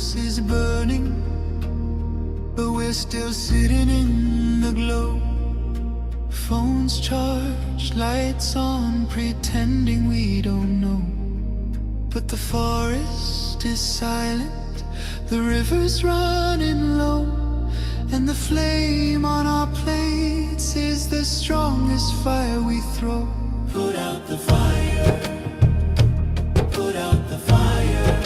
house is burning, but we're still sitting in the glow. Phones charged, lights on, pretending we don't know. But the forest is silent, the river's running low, and the flame on our plates is the strongest fire we throw. Put out the fire, put out the fire.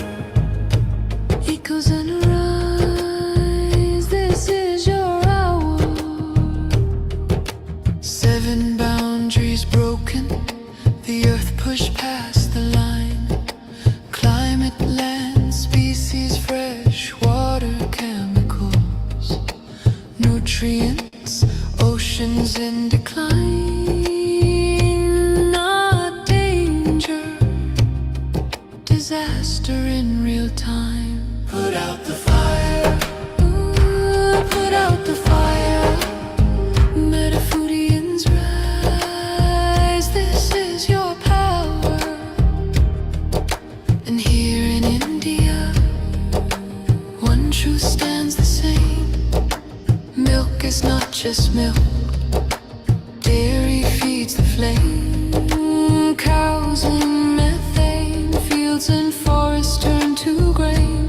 Echoes and rise, this is your hour. 7 boundaries broken, the earth pushed past the line. Climate, land, species, fresh water, chemicals, nutrients, oceans in decline. Not danger, disaster in real time. Put out the fire, ooh, put out the fire. Metafoodians rise, this is your power. And here in India, one truth stands the same. Milk is not just milk, dairy feeds the flame. Cows and methane, fields and forests turn to grain.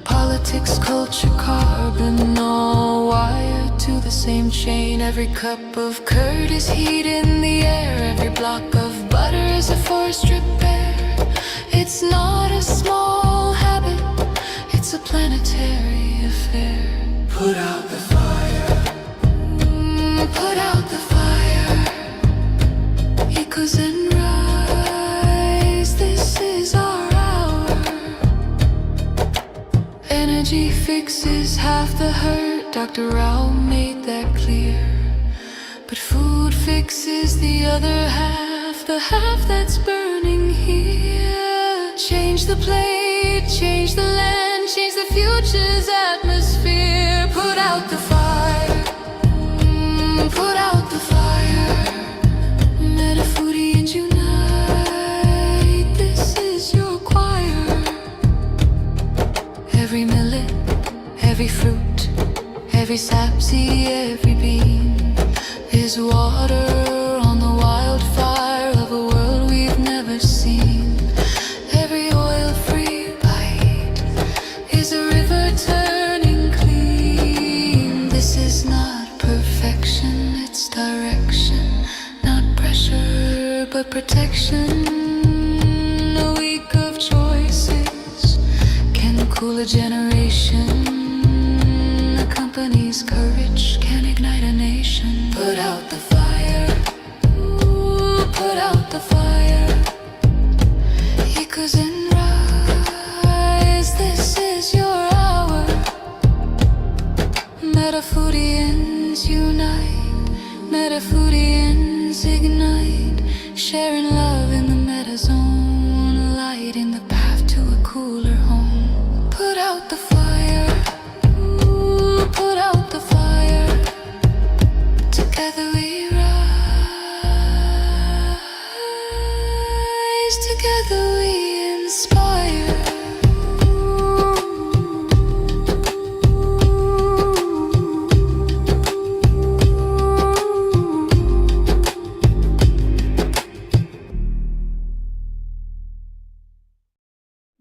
Politics, culture, carbon, all wired to the same chain. Every cup of curd is heat in the air, every block of butter is a forest repair. It's not a small habit, it's a planetary affair. Put out the fire, put out the fire. Echoes and rise, this is our hour. Energy fixes half the hurt, Dr. Rao made that clear. But food fixes the other half, the half that's burning here. Change the plate, change the land, change the future's atmosphere. Put out the fire, put out the fire. Metafoodians unite, this is your choir. Every millet, every fruit, every sapseed, every bean is water on the wildfire of a world we've never seen. Every oil-free bite is a river turning clean. This is not perfection, it's direction. Not pressure, but protection. A week of choices can cool a generation. A company's courage can ignite a nation. Put out the fire, ooh, put out the fire. Echoes and rise, this is your hour. Metafoodians unite, Metafoodians ignite, sharing love in the metazone, lighting the path to a cooler home. Put out the fire, ooh, put out the fire. Together we rise, together we inspire.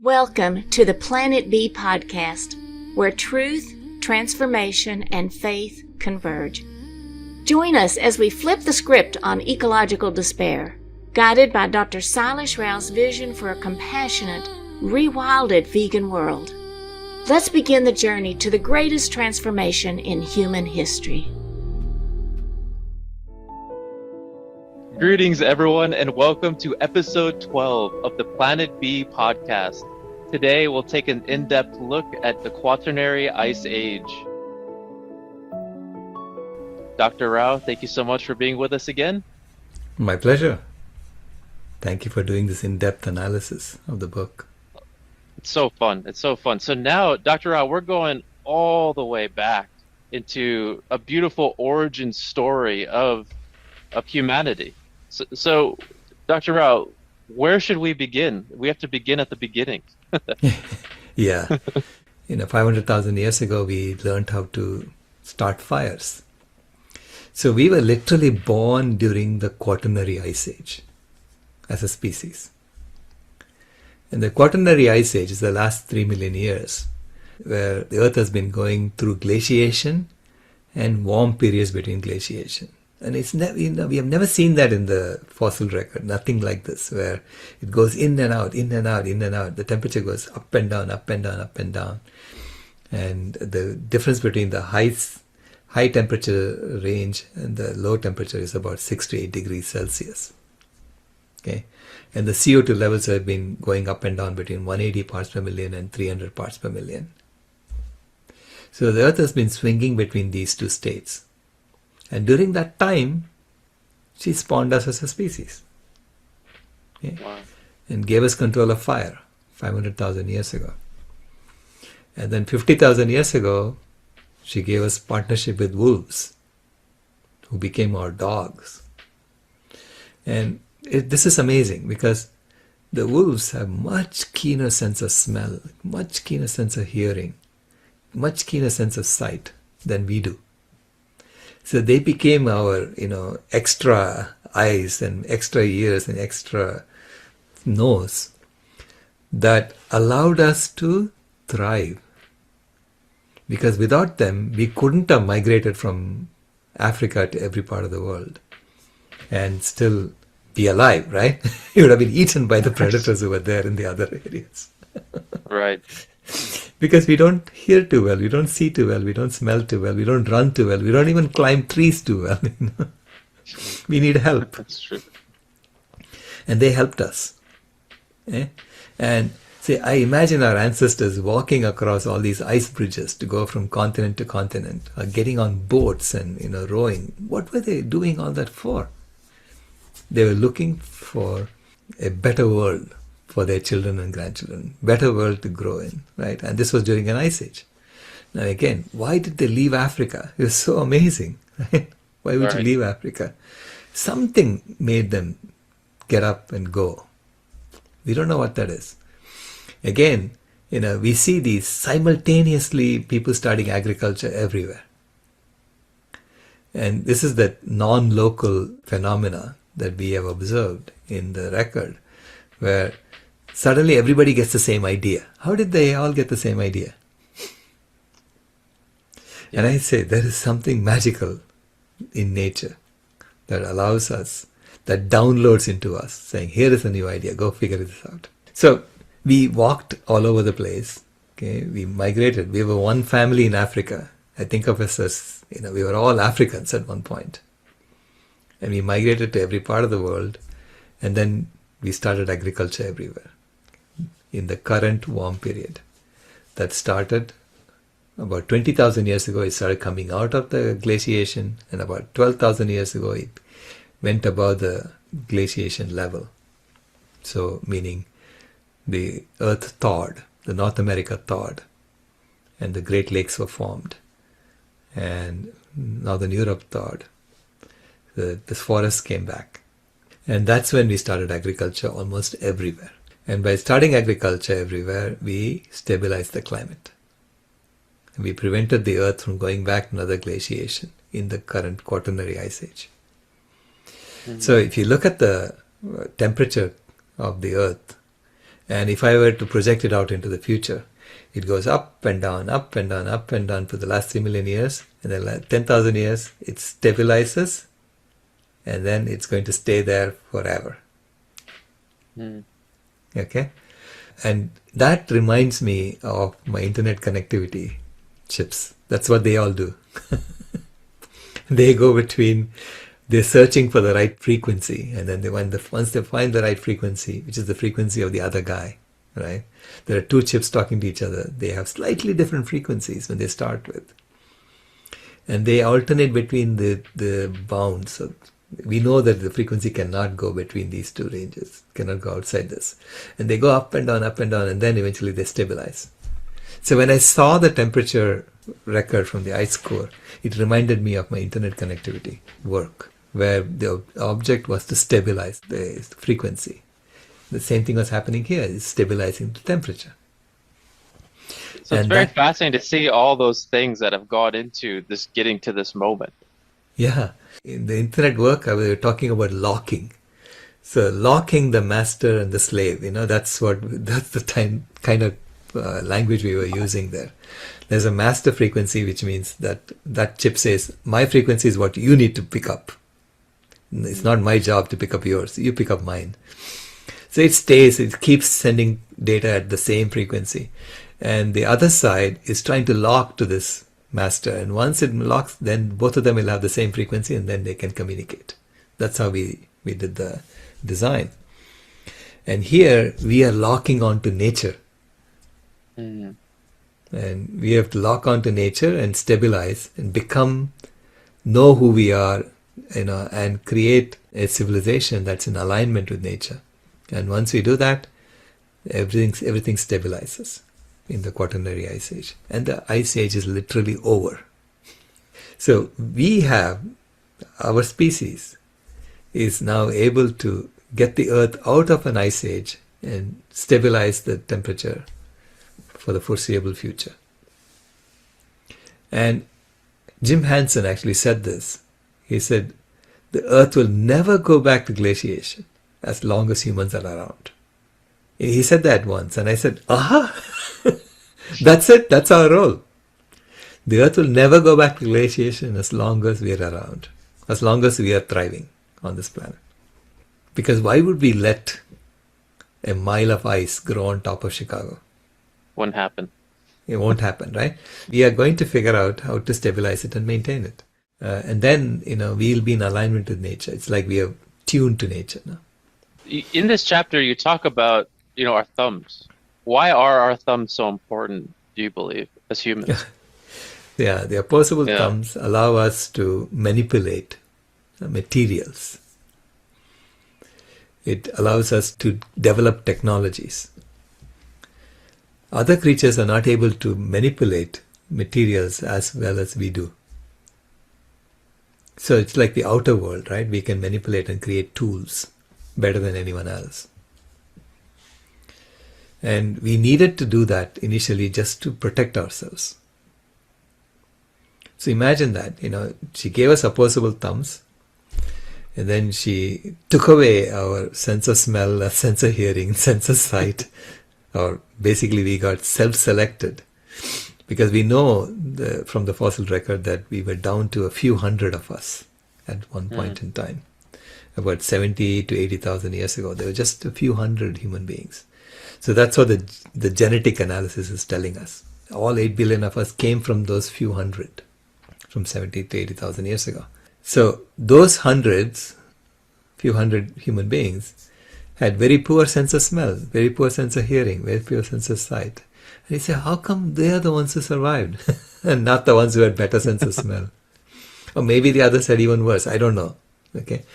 Welcome to the Planet B podcast, where truth, transformation, and faith converge. Join us as we flip the script on ecological despair, guided by Dr. Sailesh Rao's vision for a compassionate, rewilded vegan world. Let's begin the journey to the greatest transformation in human history. Greetings, everyone, and welcome to episode 12 of the Planet B podcast. Today, we'll take an in-depth look at the Quaternary Ice Age. Dr. Rao, thank you so much for being with us again. My pleasure. Thank you for doing this in-depth analysis of the book. It's so fun. It's so fun. So now, Dr. Rao, we're going all the way back into a beautiful origin story of humanity. So, Dr. Rao, where should we begin? We have to begin at the beginning. Yeah. 500,000 years ago, we learned how to start fires. So we were literally born during the Quaternary Ice Age as a species. And the Quaternary Ice Age is the last 3 million years, where the Earth has been going through glaciation and warm periods between glaciation. And it's we have never seen that in the fossil record, nothing like this, where it goes in and out, in and out, in and out. The temperature goes up and down, up and down, up and down. And the difference between the high temperature range and the low temperature is about 6 to 8 degrees Celsius. Okay, and the CO2 levels have been going up and down between 180 parts per million and 300 parts per million. So the Earth has been swinging between these two states. And during that time, she spawned us as a species. Okay? Wow. And gave us control of fire 500,000 years ago. And then 50,000 years ago, she gave us partnership with wolves, who became our dogs. And this is amazing, because the wolves have much keener sense of smell, much keener sense of hearing, much keener sense of sight than we do. So they became our, extra eyes and extra ears and extra nose that allowed us to thrive. Because without them, we couldn't have migrated from Africa to every part of the world and still be alive, right? You would have been eaten by the predators who were there in the other areas. Right. Because we don't hear too well, we don't see too well, we don't smell too well, we don't run too well, we don't even climb trees too well. We need help. That's true. And they helped us. And see, I imagine our ancestors walking across all these ice bridges to go from continent to continent, or getting on boats and rowing. What were they doing all that for? They were looking for a better world for their children and grandchildren, better world to grow in, right? And this was during an ice age. Now again, why did they leave Africa? It was so amazing, right? Why would you leave Africa? Something made them get up and go. We don't know what that is. Again, we see these simultaneously people starting agriculture everywhere. And this is that non-local phenomena that we have observed in the record, where suddenly everybody gets the same idea. How did they all get the same idea? And I say there is something magical in nature that allows us, that downloads into us, saying, here is a new idea, go figure this out. So we walked all over the place. Okay, we migrated. We were one family in Africa. I think of us as, we were all Africans at one point. And we migrated to every part of the world. And then we started agriculture everywhere in the current warm period. That started about 20,000 years ago. It started coming out of the glaciation, and about 12,000 years ago it went above the glaciation level. So meaning the earth thawed, the North America thawed, and the Great Lakes were formed, and Northern Europe thawed. The forests came back. And that's when we started agriculture almost everywhere. And by starting agriculture everywhere, we stabilized the climate. And we prevented the earth from going back to another glaciation in the current Quaternary Ice Age. Mm-hmm. So if you look at the temperature of the earth, and if I were to project it out into the future, it goes up and down, up and down, up and down for the last 3 million years. And then 10,000 years, it stabilizes. And then it's going to stay there forever. Mm. Okay? And that reminds me of my internet connectivity chips. That's what they all do. They go between, they're searching for the right frequency. And then once they find the right frequency, which is the frequency of the other guy, right? There are two chips talking to each other. They have slightly different frequencies when they start with. And they alternate between the bounds. So we know that the frequency cannot go between these two ranges, cannot go outside this. And they go up and down, and then eventually they stabilize. So when I saw the temperature record from the ice core, it reminded me of my internet connectivity work, where the object was to stabilize the frequency. The same thing was happening here, is stabilizing the temperature. So it's And very that, fascinating to see all those things that have gone into this getting to this moment. yeah, in the infinite work, we were talking about locking. So locking the master and the slave, that's the kind of language we were using there. There's a master frequency, which means that chip says, my frequency is what you need to pick up. It's not my job to pick up yours. You pick up mine. So it keeps sending data at the same frequency. And the other side is trying to lock to this master. And once it locks, then both of them will have the same frequency and then they can communicate. That's how we did the design. And here we are locking onto nature. Mm. And we have to lock onto nature and stabilize and know who we are, and create a civilization that's in alignment with nature. And once we do that, everything stabilizes in the Quaternary Ice Age. And the Ice Age is literally over. So our species is now able to get the Earth out of an Ice Age and stabilize the temperature for the foreseeable future. And Jim Hansen actually said this. He said, the Earth will never go back to glaciation as long as humans are around. He said that once, and I said, aha, that's it, that's our role. The Earth will never go back to glaciation as long as we are around, as long as we are thriving on this planet. Because why would we let a mile of ice grow on top of Chicago? Wouldn't happen. It won't happen, right? We are going to figure out how to stabilize it and maintain it. And then, we'll be in alignment with nature. It's like we are tuned to nature now. In this chapter, you talk about, our thumbs. Why are our thumbs so important, do you believe, as humans? Yeah, the opposable thumbs allow us to manipulate materials. It allows us to develop technologies. Other creatures are not able to manipulate materials as well as we do. So it's like the outer world, right? We can manipulate and create tools better than anyone else. And we needed to do that initially just to protect ourselves. So imagine that, she gave us opposable thumbs, and then she took away our sense of smell, our sense of hearing, sense of sight, or basically we got self-selected. Because we know from the fossil record that we were down to a few hundred of us at one point in time. About 70 to 80,000 years ago, there were just a few hundred human beings. So that's what the genetic analysis is telling us. All 8 billion of us came from those few hundred, from 70 to 80,000 years ago. So those few hundred human beings, had very poor sense of smell, very poor sense of hearing, very poor sense of sight. And you say, how come they are the ones who survived and not the ones who had better sense of smell? Or maybe the others had even worse. I don't know. Okay,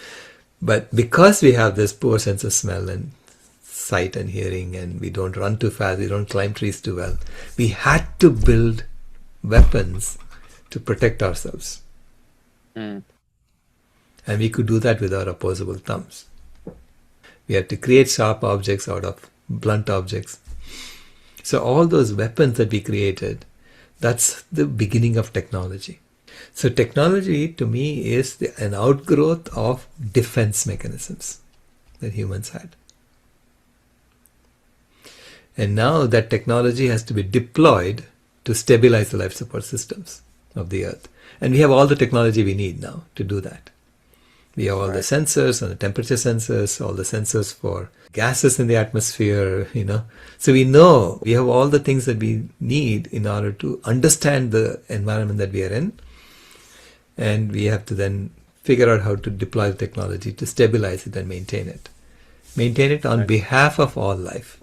but because we have this poor sense of smell and sight and hearing, and we don't run too fast, we don't climb trees too well, we had to build weapons to protect ourselves. And we could do that with our opposable thumbs. We had to create sharp objects out of blunt objects. So all those weapons that we created, that's the beginning of technology. So technology to me is an outgrowth of defense mechanisms that humans had. And now that technology has to be deployed to stabilize the life support systems of the Earth. And we have all the technology we need now to do that. We have all the sensors and the temperature sensors, all the sensors for gases in the atmosphere, So we know we have all the things that we need in order to understand the environment that we are in. And we have to then figure out how to deploy the technology to stabilize it and maintain it. Maintain it on behalf of all life.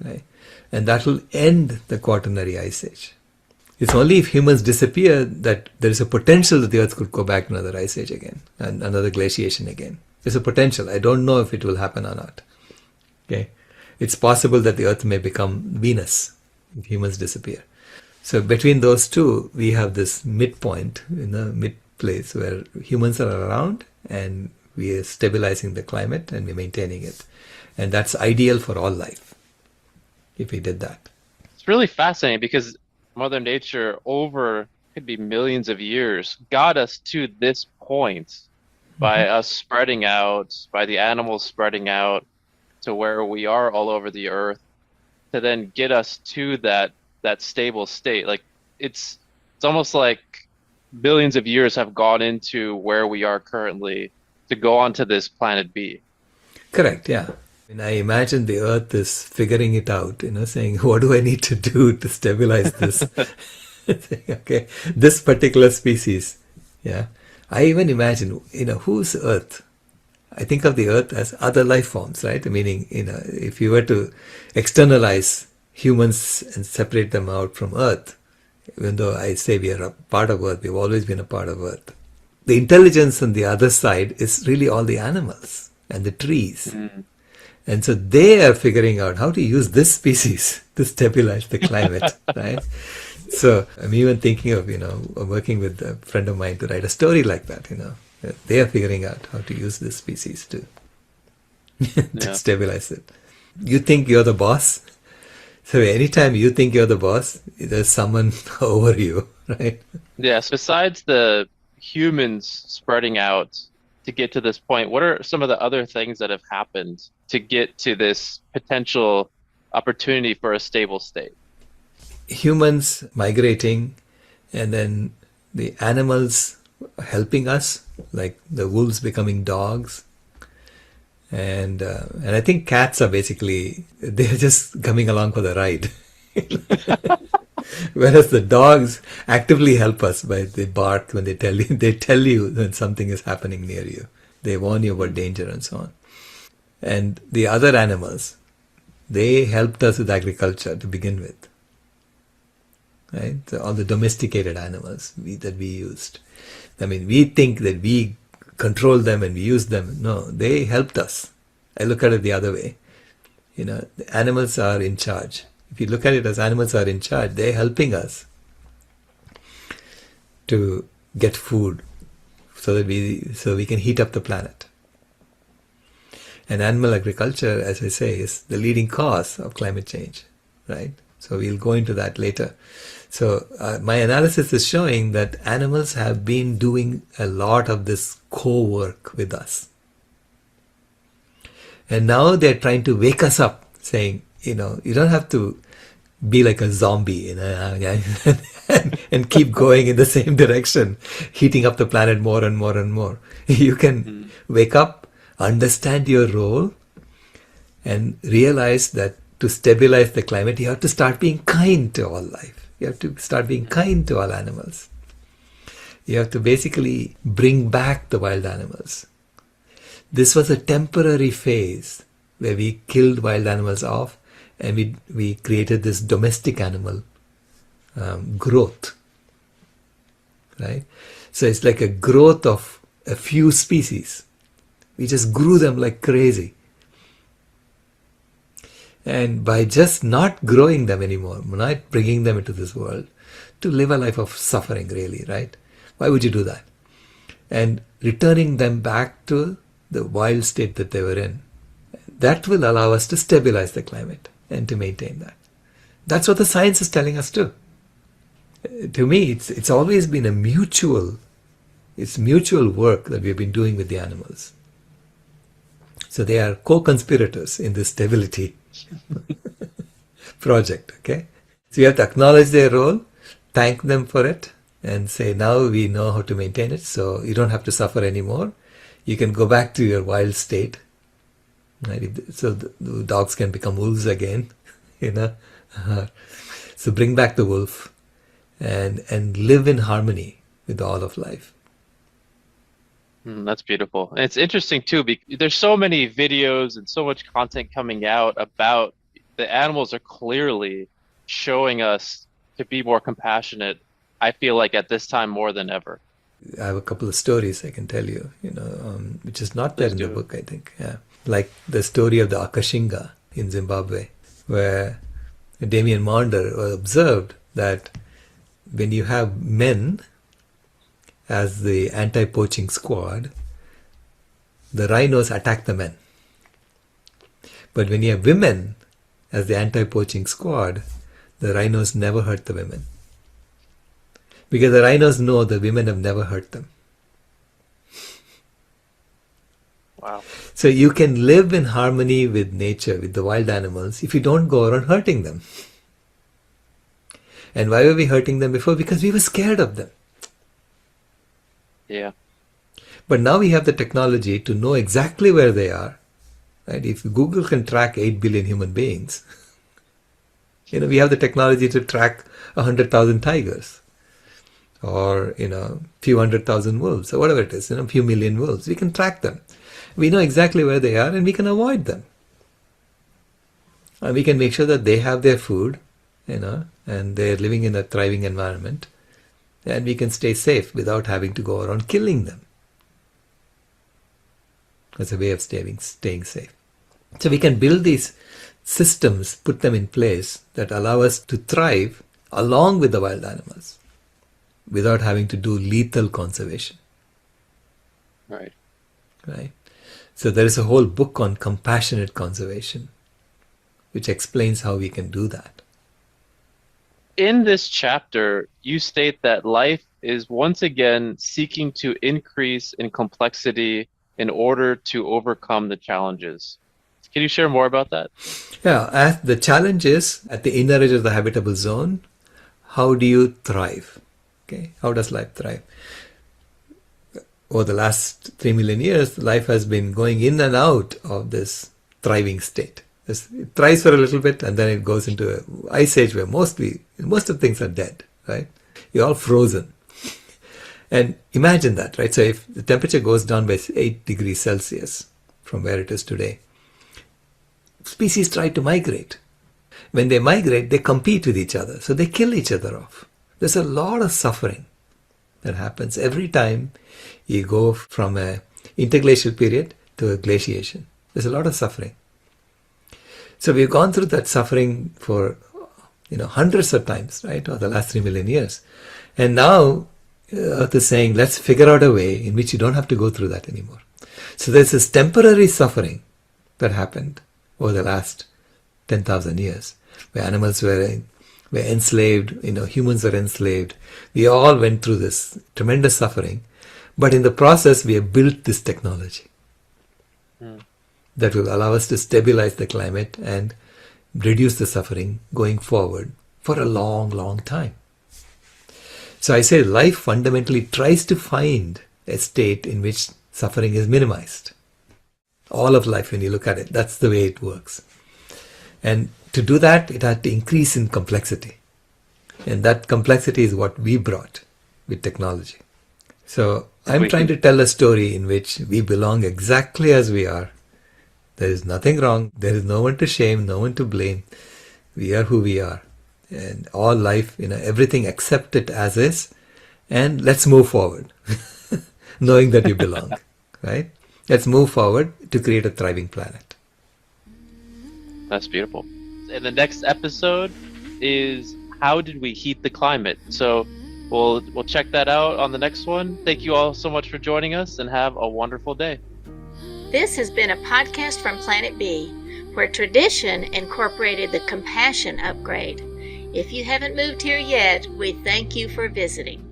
Right? And that will end the Quaternary Ice Age. It's only if humans disappear that there is a potential that the Earth could go back to another ice age again and another glaciation again. There's a potential. I don't know if it will happen or not. Okay, it's possible that the Earth may become Venus if humans disappear. So between those two, we have this midpoint, mid place where humans are around and we are stabilizing the climate and we're maintaining it. And that's ideal for all life if we did that. It's It's really fascinating because Mother Nature, over could be millions of years, got us to this point by us spreading out, by the animals spreading out to where we are all over the earth, to then get us to that stable state. Like it's almost like billions of years have gone into where we are currently to go onto this planet B. Correct, yeah. And I imagine the Earth is figuring it out, saying, what do I need to do to stabilize this? Saying, okay, this particular species. Yeah. I even imagine, whose Earth? I think of the Earth as other life forms, right? Meaning, if you were to externalize humans and separate them out from Earth, even though I say we are a part of Earth, we've always been a part of Earth. The intelligence on the other side is really all the animals and the trees. Mm. And so they are figuring out how to use this species to stabilize the climate, right? So I'm even thinking of, working with a friend of mine to write a story like that, They are figuring out how to use this species to, to stabilize it. You think you're the boss? So anytime you think you're the boss, there's someone over you, right? Yes. Besides the humans spreading out to get to this point, what are some of the other things that have happened to get to this potential opportunity for a stable state? Humans migrating, and then the animals helping us, like the wolves becoming dogs. And I think cats are basically, they're just coming along for the ride. Whereas the dogs actively help us by they bark when they tell you when something is happening near you. They warn you about danger and so on. And the other animals, they helped us with agriculture to begin with. Right? So all the domesticated animals that we used. I mean, we think that we control them and we use them. No, they helped us. I look at it the other way. The animals are in charge. If you look at it as animals are in charge, they're helping us to get food so we can heat up the planet. And animal agriculture, as I say, is the leading cause of climate change, right? So we'll go into that later. So my analysis is showing that animals have been doing a lot of this co-work with us. And now they're trying to wake us up, saying, you don't have to be like a zombie, and keep going in the same direction, heating up the planet more and more and more. You can wake up, understand your role, and realize that to stabilize the climate, you have to start being kind to all life. You have to start being kind to all animals. You have to basically bring back the wild animals. This was a temporary phase where we killed wild animals off and we created this domestic animal growth, right? So it's like a growth of a few species. We just grew them like crazy. And by just not growing them anymore, not bringing them into this world to live a life of suffering, really, right? Why would you do that? And returning them back to the wild state that they were in, that will allow us to stabilize the climate and to maintain that. That's what the science is telling us too. To me, it's always been mutual work that we've been doing with the animals. So they are co-conspirators in this stability project, okay? So you have to acknowledge their role, thank them for it, and say, now we know how to maintain it, so you don't have to suffer anymore. You can go back to your wild state. Right? So the dogs can become wolves again, So bring back the wolf and live in harmony with all of life. That's beautiful. And it's interesting too, because there's so many videos and so much content coming out about the animals are clearly showing us to be more compassionate. I feel like at this time more than ever. I have a couple of stories I can tell you, which is not there in the book, I think. Yeah, like the story of the Akashinga in Zimbabwe, where Damien Maunder observed that when you have men as the anti-poaching squad, the rhinos attack the men. But when you have women as the anti-poaching squad, the rhinos never hurt the women. Because the rhinos know the women have never hurt them. Wow. So you can live in harmony with nature, with the wild animals, if you don't go around hurting them. And why were we hurting them before? Because we were scared of them. Yeah. But now we have the technology to know exactly where they are. Right? If Google can track 8 billion human beings, we have the technology to track 100,000 tigers or, few 100,000 wolves or whatever it is, a few million wolves. We can track them. We know exactly where they are and we can avoid them. And we can make sure that they have their food, and they're living in a thriving environment. And we can stay safe without having to go around killing them. As a way of staying safe. So we can build these systems, put them in place that allow us to thrive along with the wild animals without having to do lethal conservation. Right. Right. So there is a whole book on compassionate conservation, which explains how we can do that. In this chapter, you state that life is once again seeking to increase in complexity in order to overcome the challenges. Can you share more about that? Yeah, as the challenge is at the inner edge of the habitable zone, how do you thrive? Okay, how does life thrive? Over the last 3 million years, life has been going in and out of this thriving state. It thrives for a little bit and then it goes into an ice age where most of things are dead, right? You're all frozen. And imagine that, right? So if the temperature goes down by 8 degrees Celsius from where it is today, species try to migrate. When they migrate, they compete with each other. So they kill each other off. There's a lot of suffering that happens every time you go from an interglacial period to a glaciation. There's a lot of suffering. So we've gone through that suffering for hundreds of times, right, over the last 3 million years. And now Earth is saying, let's figure out a way in which you don't have to go through that anymore. So there's this temporary suffering that happened over the last 10,000 years, where animals were enslaved, humans were enslaved. We all went through this tremendous suffering. But in the process, we have built this technology that will allow us to stabilize the climate and reduce the suffering going forward for a long, long time. So I say life fundamentally tries to find a state in which suffering is minimized. All of life, when you look at it, that's the way it works. And to do that, it had to increase in complexity. And that complexity is what we brought with technology. So I'm trying to tell a story in which we belong exactly as we are. There is nothing wrong. There is no one to shame, no one to blame. We are who we are. And all life, everything accept it as is. And let's move forward, knowing that you belong, right? Let's move forward to create a thriving planet. That's beautiful. And the next episode is how did we heat the climate? So we'll check that out on the next one. Thank you all so much for joining us and have a wonderful day. This has been a podcast from Planet B, where tradition incorporated the compassion upgrade. If you haven't moved here yet, we thank you for visiting.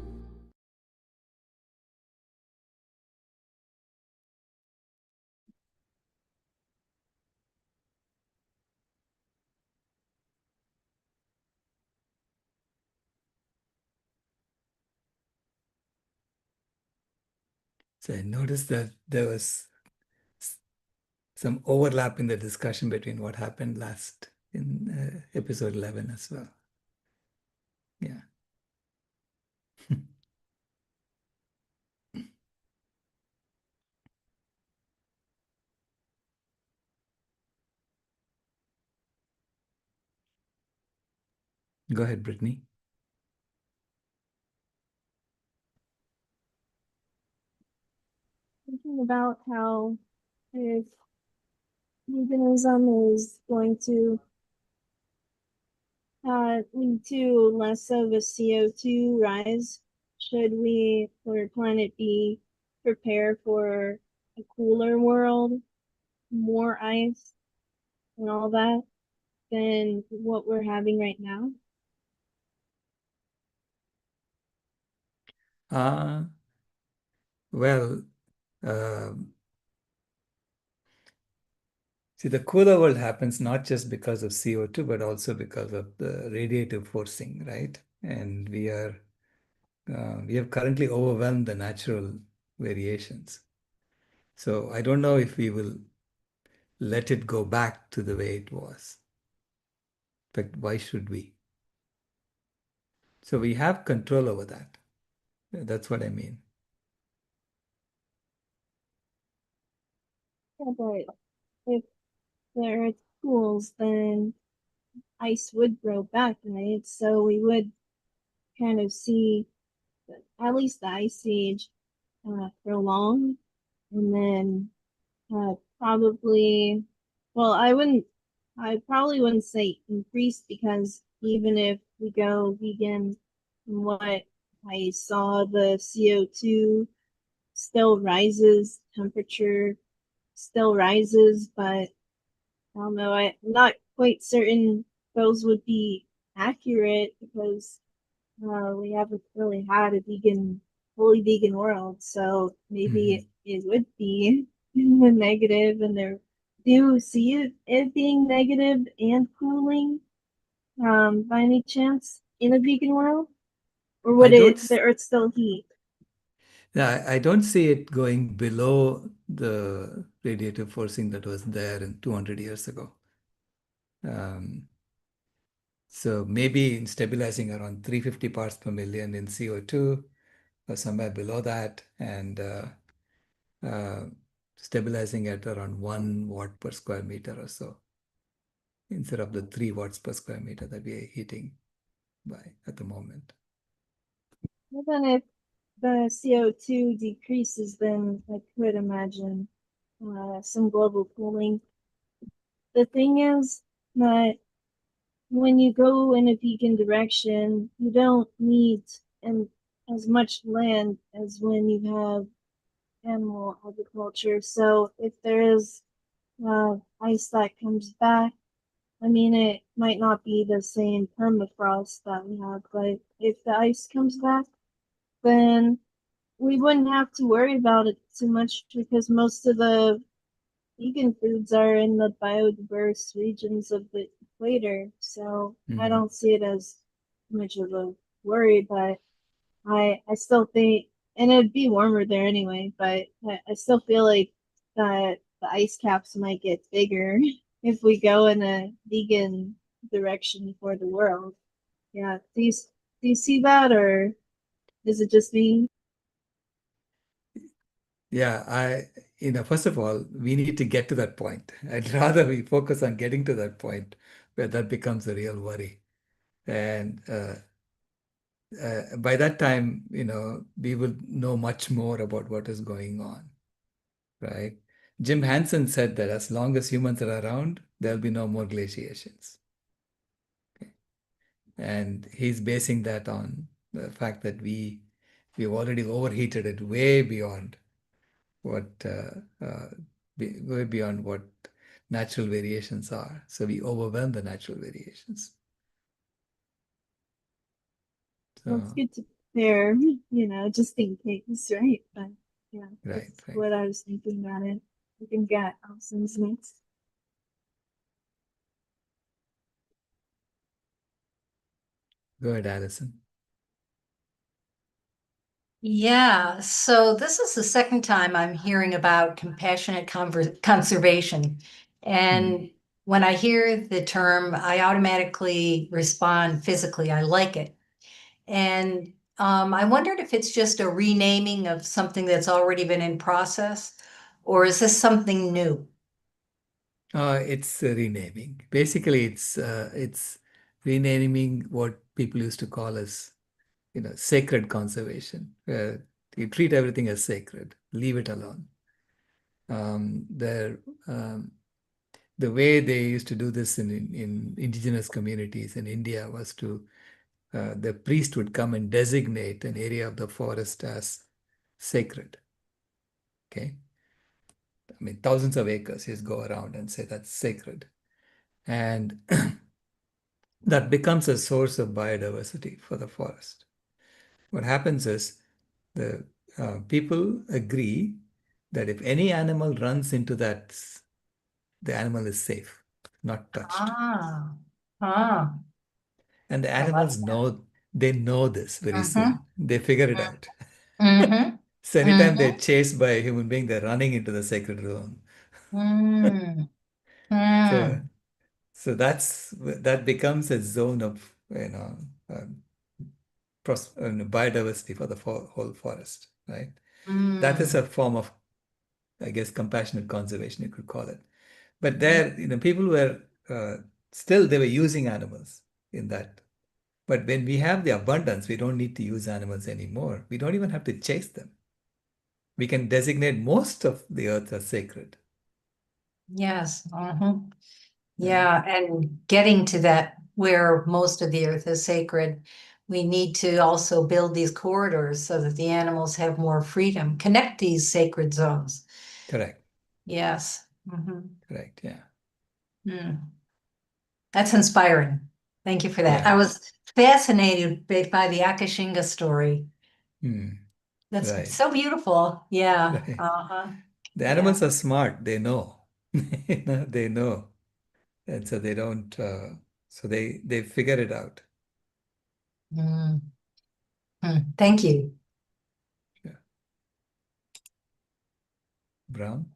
So I noticed that there was some overlap in the discussion between what happened last in episode 11 as well. Yeah. Go ahead, Brittany. Thinking about how if veganism is going to lead to less of a CO2 rise, should we, for Planet B, prepare for a cooler world, more ice, and all that than what we're having right now? Uh, well, um see, the cooler world happens not just because of CO2, but also because of the radiative forcing, right? And we have currently overwhelmed the natural variations. So I don't know if we will let it go back to the way it was. In fact, why should we? So we have control over that. That's what I mean. Yeah, but if the Earth cools, then ice would grow back, right? So we would kind of see at least the Ice Age prolong, and then probably, well, I probably wouldn't say increase because even if we go vegan, from what I saw, the CO2 still rises, temperature still rises, but I don't know, I'm not quite certain those would be accurate because we haven't really had a fully vegan world, so maybe Mhm. it would be negative, and there do you see it being negative and cooling by any chance in a vegan world, or I would don't, the Earth still heat? yeah, I don't see it going below the radiative forcing that was there in 200 years ago. Um, so maybe in stabilizing around 350 parts per million in CO2 or somewhere below that, and uh, stabilizing at around 1 watt per square meter or so, instead of the 3 watts per square meter that we are heating by at the moment. Well, then if the CO2 decreases, then I could imagine some global cooling. The thing is that when you go in a vegan direction, you don't need and as much land as when you have animal agriculture. So if there is ice that comes back, I mean, it might not be the same permafrost that we have, but if the ice comes back, then we wouldn't have to worry about it too much because most of the vegan foods are in the biodiverse regions of the equator, so I Mhm. don't see it as much of a worry, but I still think, and it'd be warmer there anyway, but I still feel like that the ice caps might get bigger if we go in a vegan direction for the world. Yeah, do you see that, or is it just me? Yeah, first of all, we need to get to that point. I'd rather we focus on getting to that point where that becomes a real worry. And by that time, we will know much more about what is going on, right? Jim Hansen said that as long as humans are around, there'll be no more glaciations. And he's basing that on the fact that we've already overheated it way beyond what way beyond what natural variations are. So we overwhelm the natural variations. Well, it's So good to prepare, just in case, right? But yeah, right, that's right. what I was thinking about it. We can get Allison's next. Go ahead, Allison. Yeah, so this is the second time I'm hearing about compassionate conservation. Hmm. And when I hear the term, I automatically respond physically. I like it. And I wondered if it's just a renaming of something that's already been in process, or is this something new? It's renaming. Basically, it's renaming what people used to call as sacred conservation, where you treat everything as sacred, leave it alone. There the way they used to do this in indigenous communities in India was to the priest would come and designate an area of the forest as sacred. Okay, I mean thousands of acres. Just go around and say that's sacred, and that becomes a source of biodiversity for the forest. What happens is The people agree that if any animal runs into that, the animal is safe, not touched. Ah, ah, And the I like animals that. know, they know this very Mm-hmm, soon. They figure it out. mm-hmm, So anytime they're mm-hmm, chased by a human being, they're running into the sacred zone. mm, So mm, so that becomes a zone of um, biodiversity for the whole forest, right? That is mm. a form of, I guess, compassionate conservation, you could call it. But there, people were still they were using animals in that. But when we have the abundance, we don't need to use animals anymore. We don't even have to chase them. We can designate most of the earth as sacred. Yes. Uh-huh. Right? Yeah, and getting to that where most of the earth is sacred, we need to also build these corridors so that the animals have more freedom, connect these sacred zones. Correct. Yes. Mm-hmm. Correct. Yeah. That's inspiring. Thank you for that. I Yeah. was fascinated by the Akashinga story. Hmm. That's Right. so beautiful. Yeah. Right. Uh-huh. The Yeah. animals are smart. They know. They know. And so they don't, so they figure it out. Mm. Thank you. Yeah. Brown?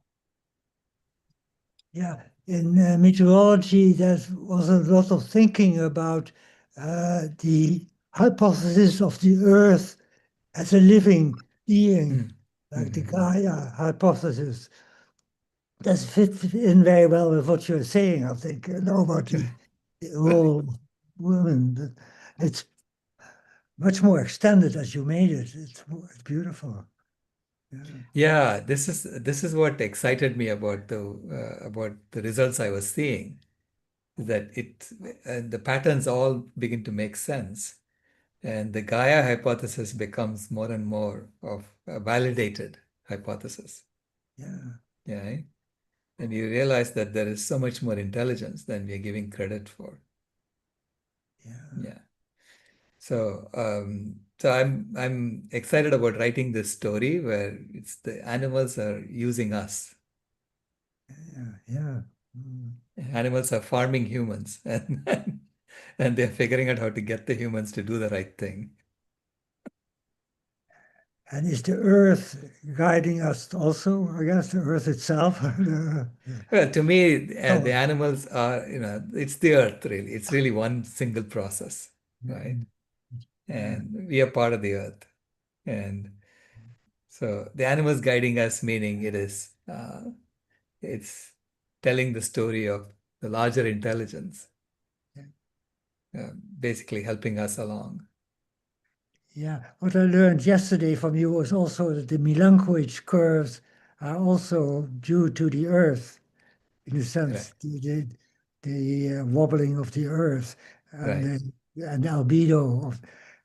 Yeah, in meteorology, there was a lot of thinking about the hypothesis of the Earth as a living being, Mm. like the Mm-hmm. Gaia hypothesis. That fit in very well with what you're saying, I think, about the Right. role of women. But it's much more extended as you made it. It's beautiful. Yeah, Yeah, this is what excited me about the results I was seeing, that the patterns all begin to make sense, and the Gaia hypothesis becomes more and more of a validated hypothesis. yeah, Yeah, right? And you realize that there is so much more intelligence than we are giving credit for. yeah, Yeah. So I'm excited about writing this story where it's the animals are using us. yeah, yeah. Mm. Animals are farming humans, and they're figuring out how to get the humans to do the right thing. And is the earth guiding us also, I guess, the earth itself? Well, to me, the Oh, animals are, it's the earth really. It's really one single process, right? mm, yeah, And we are part of the earth. And so the animals guiding us, meaning it's telling the story of the larger intelligence, yeah. basically helping us along. Yeah. What I learned yesterday from you was also that the Milankovitch curves are also due to the earth, in a sense, Right, the wobbling of the earth and right. and the albedo,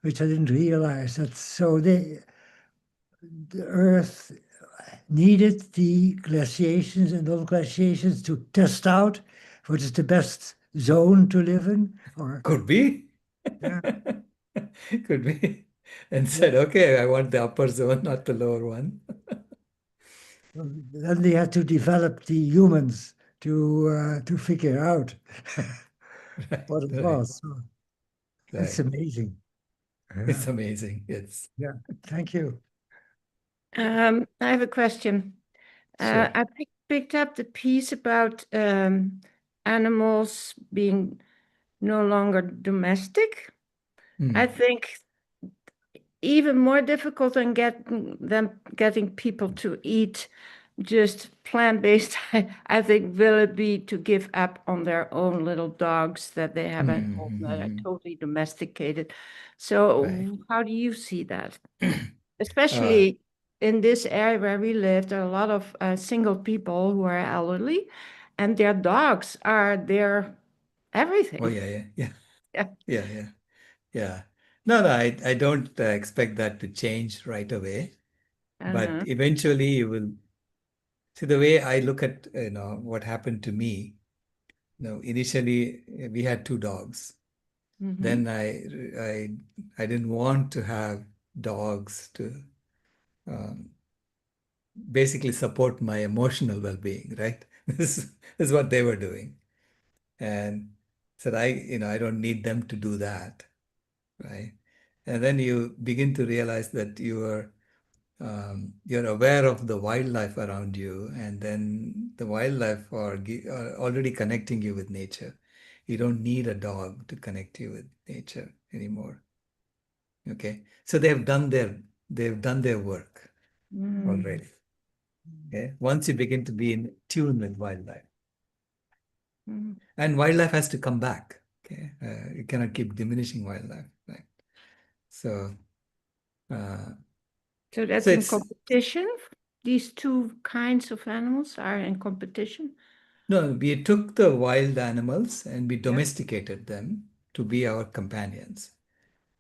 which I didn't realize. That so the earth needed the glaciations and those glaciations to test out what is the best zone to live in, or Could be. yeah, Could be. And yeah. said, okay, I want the upper zone, not the lower one. Then they had to develop the humans to figure out Right, what it right, was. So that's right. amazing. It's Yeah, amazing. It's yeah. Thank you. I have a question. sure. I picked up the piece about animals being no longer domestic. I Mm, think even more difficult than getting people to eat just plant-based. I think will it be to give up on their own little dogs that they have at home that are mm. totally domesticated. Right. So how do you see that? Uh, Especially in this area where we live, there are a lot of single people who are elderly, and their dogs are their oh, everything. yeah, yeah, yeah, Yeah. yeah, yeah, yeah. No, I don't expect that to change right away. But Uh-huh. eventually you will see the way I look at, what happened to me. Initially we had two dogs. Mm-hmm. Then I didn't want to have dogs to um, basically support my emotional well-being, right? This is what they were doing. And said, I don't need them to do that, right? And then you begin to realize that you're aware of the wildlife around you, and then the wildlife are already connecting you with nature. You don't need a dog to connect you with nature anymore. Okay, so they've done their work already. Okay, once you begin to be in tune with wildlife, and wildlife has to come back. Okay, you cannot keep diminishing wildlife, right? So, uh, So that's so in it's competition? These two kinds of animals are in competition? no, we took the wild animals and we Yeah. domesticated them to be our companions.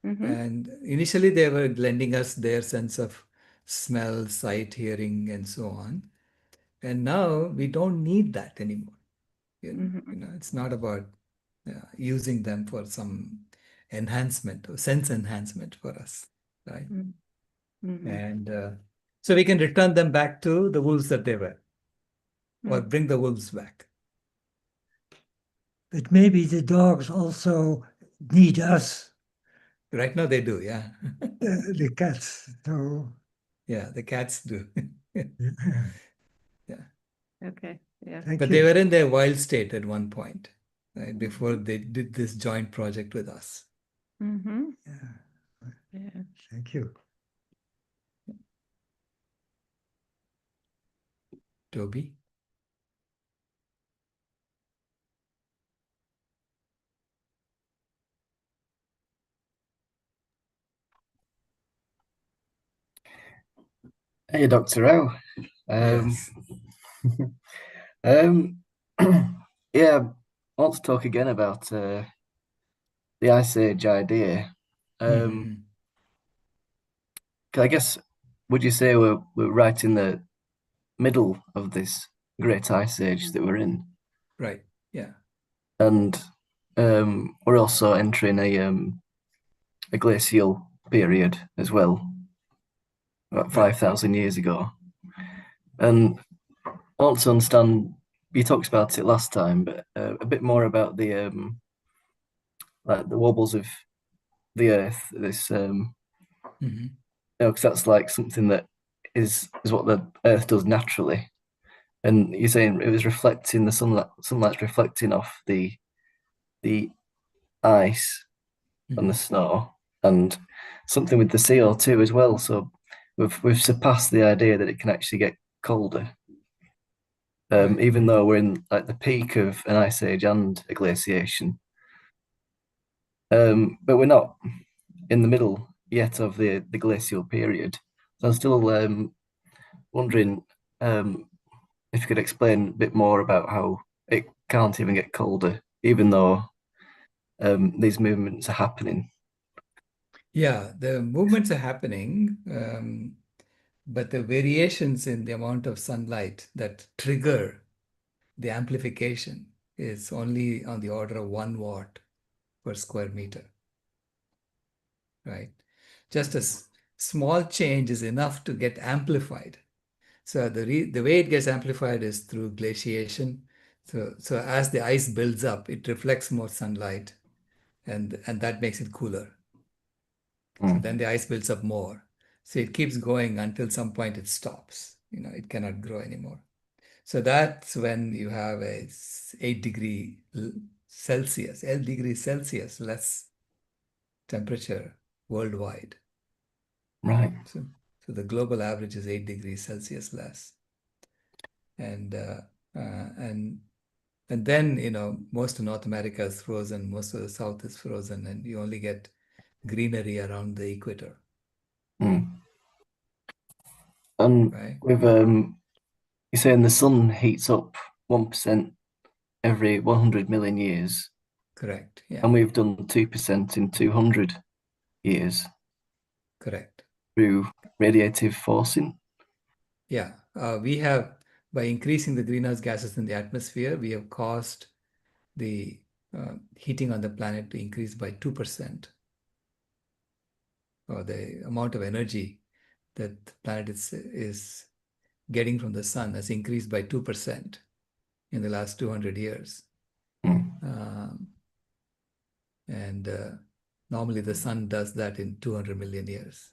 Mm-hmm. And initially, they were lending us their sense of smell, sight, hearing, and so on. And now we don't need that anymore. It's not about using them for some enhancement or sense enhancement for us, right? Mm-hmm. And so we can return them back to the wolves that they were, or bring the wolves back. But maybe the dogs also need us, Right now they do, yeah. the cats. So Yeah, the cats do. Yeah. Okay, yeah. thank But they you. were in their wild state at one point, right, before they did this joint project with us. Mm-hmm. Yeah, Yeah. thank you. Toby? Hey, Dr. Rao. Yes. Um, yeah, I want to talk again about the Ice Age idea. Mhm. 'Cause I guess, would you say we're right in the middle of this great Ice Age that we're in? Right. Yeah. And we're also entering a glacial period as well, about Right. 5,000 years ago. And I want to understand, you talked about it last time, but a bit more about the like the wobbles of the Earth. This Mhm. because that's like something that is what the Earth does naturally. And you're saying it was reflecting the sunlight's reflecting off the ice and the Mhm. snow, and something with the CO2 as well. So we've surpassed the idea that it can actually get colder, Right. even though we're in like the peak of an ice age and a glaciation. But we're not in the middle yet of the glacial period. So I'm still wondering if you could explain a bit more about how it can't even get colder, even though these movements are happening. Yeah, the movements are happening, but the variations in the amount of sunlight that trigger the amplification is only on the order of 1 watt per square meter, right? Just a small change is enough to get amplified. So the way it gets amplified is through glaciation. So as the ice builds up, it reflects more sunlight, and that makes it cooler. So Mm, then the ice builds up more. So it keeps going until some point it stops. It cannot grow anymore. So that's when you have a 8 degree Celsius, 8 degrees Celsius less temperature worldwide. right. So the global average is 8 degrees Celsius less. And and then most of North America is frozen, most of the South is frozen, and you only get greenery around the equator, Mm. And right? with you're saying the sun heats up 1% every 100 million years, Correct. Yeah, and we've done 2% in 200 years correct. through radiative forcing. Yeah, we have, by increasing the greenhouse gases in the atmosphere, we have caused the heating on the planet to increase by 2%, or the amount of energy that the planet is getting from the sun has increased by 2% in the last 200 years. And normally the sun does that in 200 million years.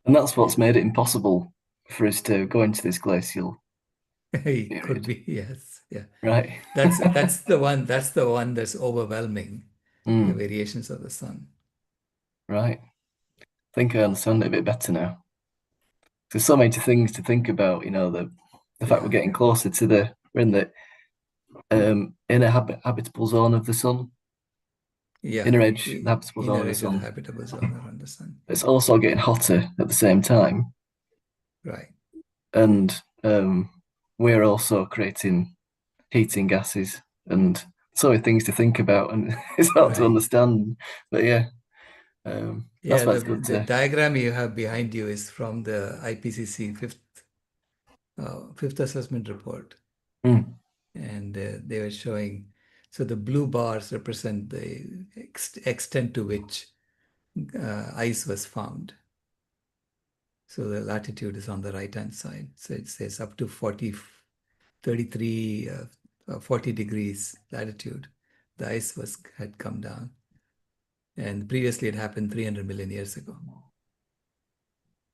And that's what's made it impossible for us to go into this glacial It could period, be, yes, yeah. right? That's the one that's overwhelming, the Mm, variations of the sun. right. I think I understand it a bit better now. There's so many things to think about, the fact we're Yeah, getting closer to we're in the inner habitable zone of the sun, yeah. inner edge, the habitable zone Inner of the edge of the sun. habitable zone around the sun. It's also getting hotter at the same time, Right. and we're also creating heating gases, and so many things to think about, and it's hard to Right. understand. But yeah, that's Yeah, why the it's good the to. diagram you have behind you is from the IPCC fifth assessment report, Mm, and they were showing. So the blue bars represent the extent to which ice was found. So the latitude is on the right-hand side. So it says up to 33, 40 degrees latitude, the ice had come down. And previously it happened 300 million years ago.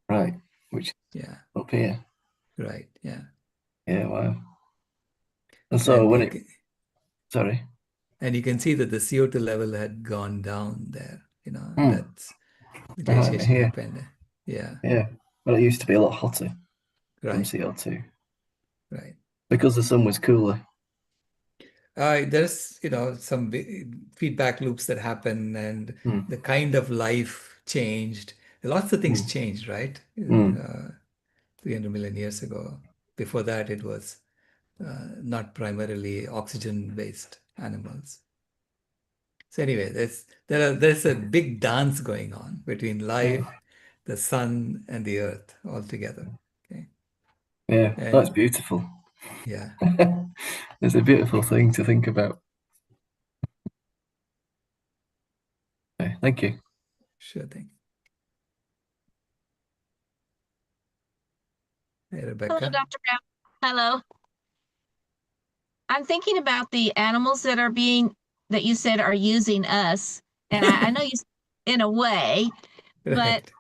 right, which Yeah, up here. right, yeah. Yeah, wow. And so And when you it, can, sorry. and you can see that the CO2 level had gone down there. Mm, That's the right, glaciation here. happened. Yeah, Yeah. Well, it used to be a lot hotter from right, CO2 right. because the sun was cooler. There's, some feedback loops that happen, and Mm, the kind of life changed. Lots of things mm, changed, right? mm. 300 million years ago. Before that, it was not primarily oxygen-based animals. So anyway, there's a big dance going on between Yeah, life, the sun, and the earth all together. Okay, yeah, that's and beautiful. yeah, It's a beautiful thing to think about. Okay, thank you. sure thing. Hey, Hello, Rebecca. Dr. Brown. Hello. I'm thinking about the animals that you said are using us. And I know in a way, but Right.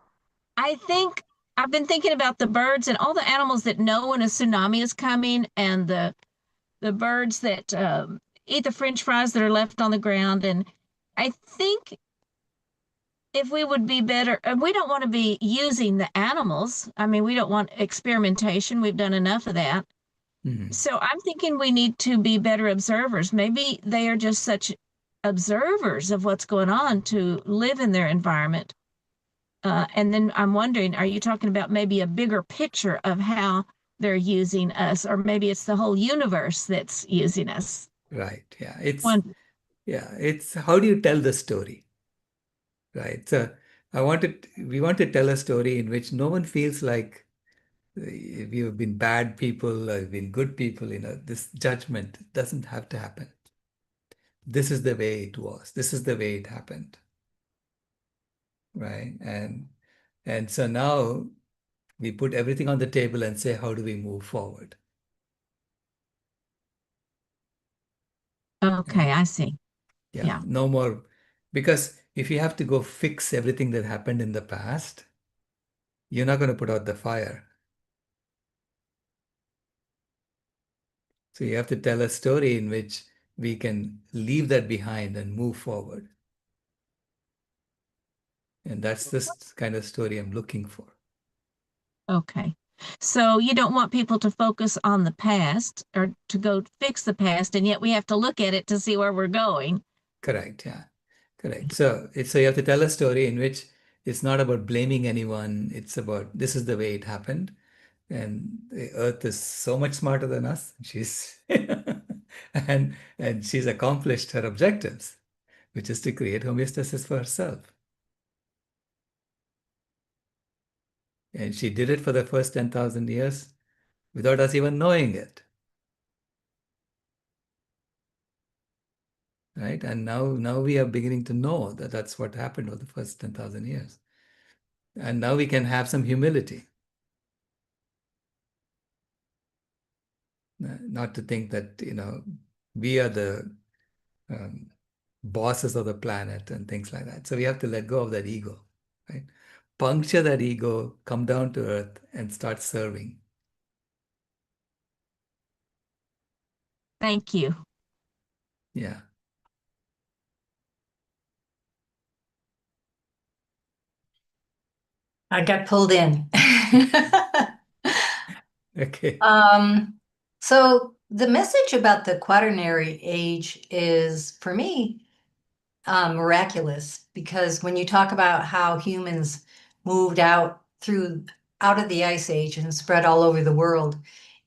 I think I've been thinking about the birds and all the animals that know when a tsunami is coming, and the birds that eat the French fries that are left on the ground. And I think if we would be better, we don't want to be using the animals. I mean, we don't want experimentation. We've done enough of that. Mhm. So I'm thinking we need to be better observers. Maybe they are just such observers of what's going on to live in their environment. And then I'm wondering, are you talking about maybe a bigger picture of how they're using us, or maybe it's the whole universe that's using us? Right. Yeah. One, It's how do you tell the story? Right. So we want to tell a story in which no one feels like we have been bad people or been good people. This judgment doesn't have to happen. This is the way it was. This is the way it happened. Right. And so now we put everything on the table and say, how do we move forward? okay, Okay. I see. Yeah. Yeah. No more, because if you have to go fix everything that happened in the past, you're not going to put out the fire. So you have to tell a story in which we can leave that behind and move forward. And that's this kind of story I'm looking for. Okay. So you don't want people to focus on the past or to go fix the past, and yet we have to look at it to see where we're going. Correct. Yeah. Correct. So you have to tell a story in which it's not about blaming anyone. It's about this is the way it happened. And the earth is so much smarter than us. She's and she's accomplished her objectives, which is to create homeostasis for herself. And she did it for the first 10,000 years without us even knowing it. Right? And now we are beginning to know that that's what happened over the first 10,000 years. And now we can have some humility. Not to think that, we are the bosses of the planet and things like that. So we have to let go of that ego, right? Puncture that ego, come down to earth and start serving. Thank you. Yeah. I got pulled in. Okay. So the message about the Quaternary Age is, for me, miraculous, because when you talk about how humans moved out of the Ice Age and spread all over the world,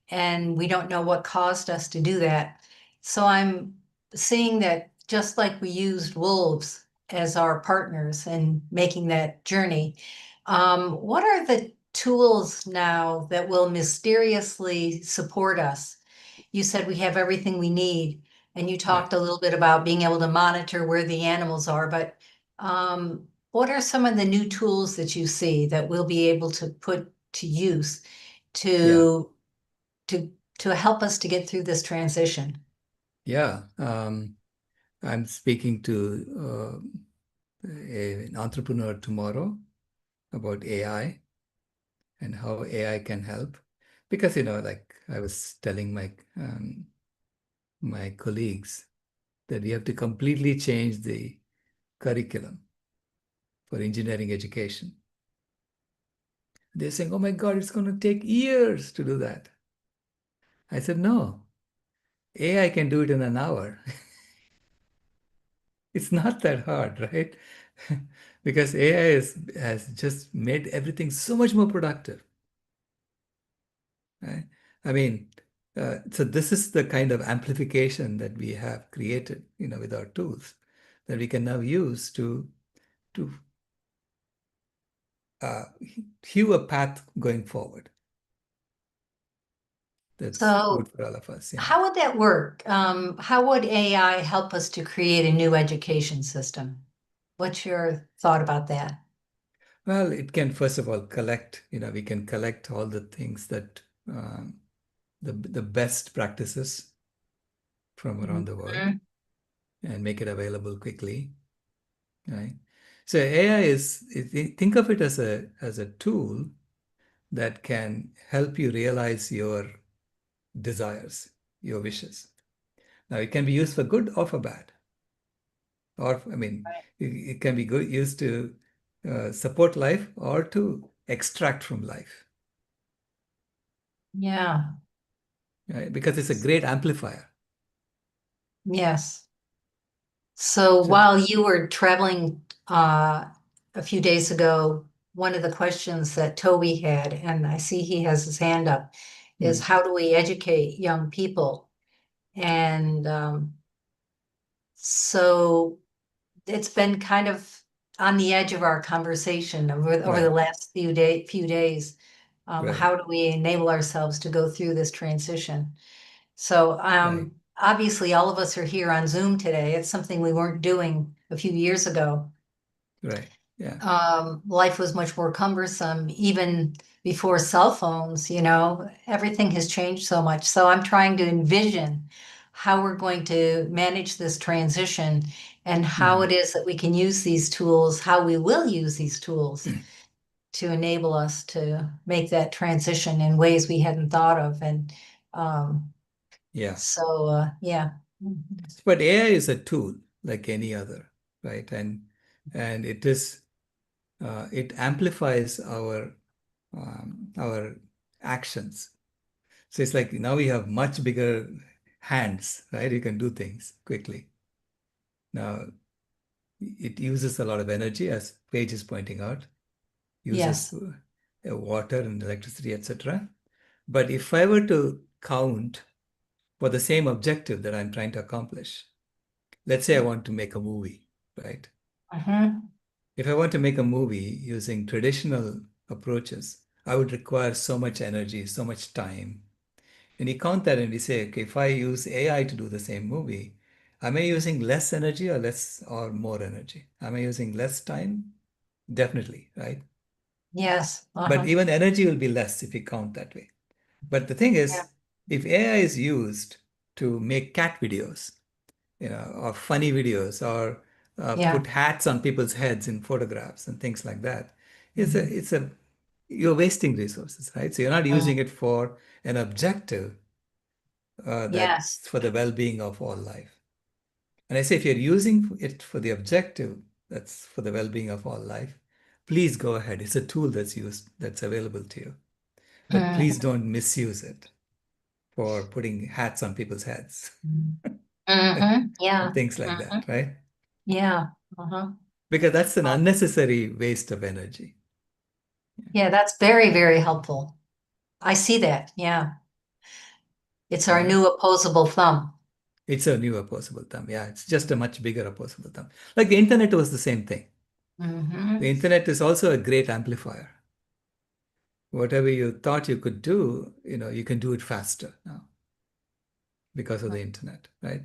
and we don't know what caused us to do that. So I'm seeing that just like we used wolves as our partners in making that journey, what are the tools now that will mysteriously support us? You said we have everything we need, and you talked a little bit about being able to monitor where the animals are, but what are some of the new tools that you see that we'll be able to put to use to to help us to get through this transition? Yeah. I'm speaking to an entrepreneur tomorrow about AI and how AI can help. Because, like I was telling my colleagues that we have to completely change the curriculum for engineering education. They're saying, oh my God, it's going to take years to do that. I said, no, AI can do it in an hour. It's not that hard, right? Because AI has just made everything so much more productive. Right? I mean, so this is the kind of amplification that we have created, with our tools that we can now use to hew a path going forward. That's So good for all of us. Yeah. how would that work? How would AI help us to create a new education system? What's your thought about that? Well, it can first of all collect. We can collect all the things that the best practices from around the world Mhm. and make it available quickly. Right. So AI think of it as a tool that can help you realize your desires, your wishes. Now, it can be used for good or for bad. Or, I mean, it can be used to support life or to extract from life, Yeah, right? Because it's a great amplifier. yes. So So, while you were traveling a few days ago, one of the questions that Toby had, and I see he has his hand up, is mm, how do we educate young people? And so it's been kind of on the edge of our conversation over the right, last few days. right, How do we enable ourselves to go through this transition? So right, obviously, all of us are here on Zoom today. It's something we weren't doing a few years ago. right. Yeah, Life was much more cumbersome, even before cell phones, everything has changed so much. So I'm trying to envision how we're going to manage this transition and how it is that we can use these tools, how we will use these tools to enable us to make that transition in ways we hadn't thought of. And yeah. yeah. But AI is a tool like any other, right? And it amplifies our actions. So it's like now we have much bigger hands, right? You can do things quickly. Now it uses a lot of energy, as Paige is pointing out, uses Yes. water and electricity, etc. But if I were to count for the same objective that I'm trying to accomplish, let's say I want to make a movie, right? Mhm. If I want to make a movie using traditional approaches, I would require so much energy, so much time. And you count that and we say, okay, if I use AI to do the same movie, am I using less energy or more energy? Am I using less time? Definitely, right? Yes. But even energy will be less if you count that way. But the thing is, Yeah. if AI is used to make cat videos, or funny videos, or Yeah. put hats on people's heads in photographs and things like that, Mhm. you're wasting resources, right? So you're not using it for an objective Yes. that's for the well-being of all life. And I say, if you're using it for the objective, that's for the well-being of all life, please go ahead. It's a tool that's available to you. But please Mhm. don't misuse it for putting hats on people's heads Yeah. and things like Mhm. that, right? Yeah. Uh-huh. Because that's an unnecessary waste of energy. Yeah, that's very, very helpful. I see that. Yeah. It's All our right. new opposable thumb. It's a new opposable thumb. Yeah, it's just a much bigger opposable thumb. Like the internet was the same thing. Hmm. The internet is also a great amplifier. Whatever you thought you could do, you can do it faster now because of the internet, right?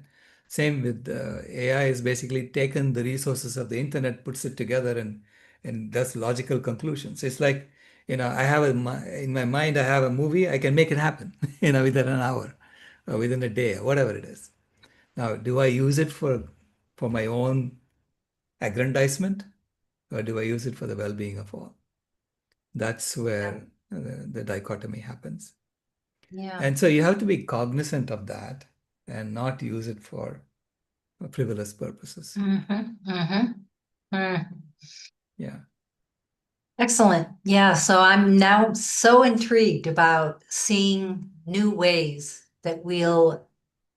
Same with AI is basically taken the resources of the internet, puts it together and does logical conclusions. It's like, I have in my mind, I have a movie, I can make it happen, within an hour or within a day or whatever it is. Now, do I use it for my own aggrandizement, or do I use it for the well-being of all? That's where the dichotomy happens. Yeah. And so you have to be cognizant of that and not use it for frivolous purposes. Yeah. Excellent. Yeah. So I'm now so intrigued about seeing new ways that we'll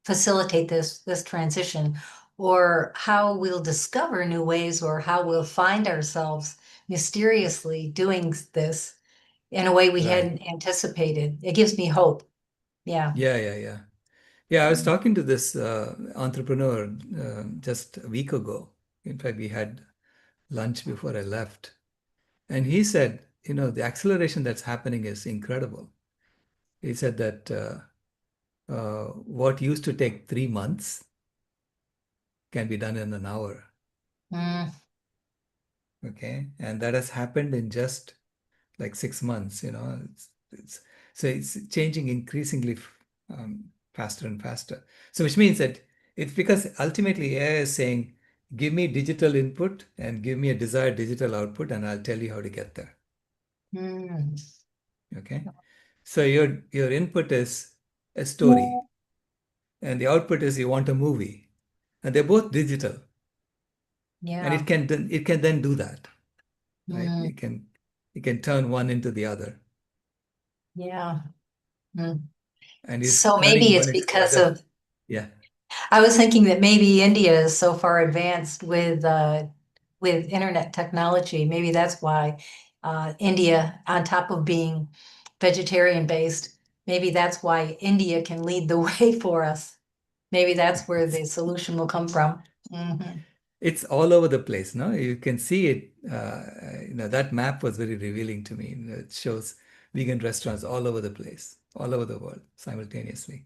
facilitate this transition, or how we'll discover new ways, or how we'll find ourselves mysteriously doing this in a way we Right. hadn't anticipated. It gives me hope. Yeah. Yeah. Yeah, I was talking to this entrepreneur just a week ago. In fact, we had lunch before I left. And he said, the acceleration that's happening is incredible. He said that what used to take 3 months can be done in an hour. Mm, Okay. And that has happened in just like 6 months, so it's changing increasingly faster and faster. So which means that it's because ultimately AI is saying, give me digital input and give me a desired digital output, and I'll tell you how to get there. mm, Okay. So your input is a story, and the output is you want a movie, and they're both digital, and yeah. it can then do that, right? Mm, It can turn one into the other, yeah. Mm. and is So turning maybe it's one into the because other. of, Yeah. I was thinking that maybe India is so far advanced with internet technology. Maybe that's why India, on top of being vegetarian based, maybe that's why India can lead the way for us. Maybe that's where the solution will come from. Mhm. It's all over the place, no? You can see it. That map was very revealing to me. It shows vegan restaurants all over the place, all over the world simultaneously.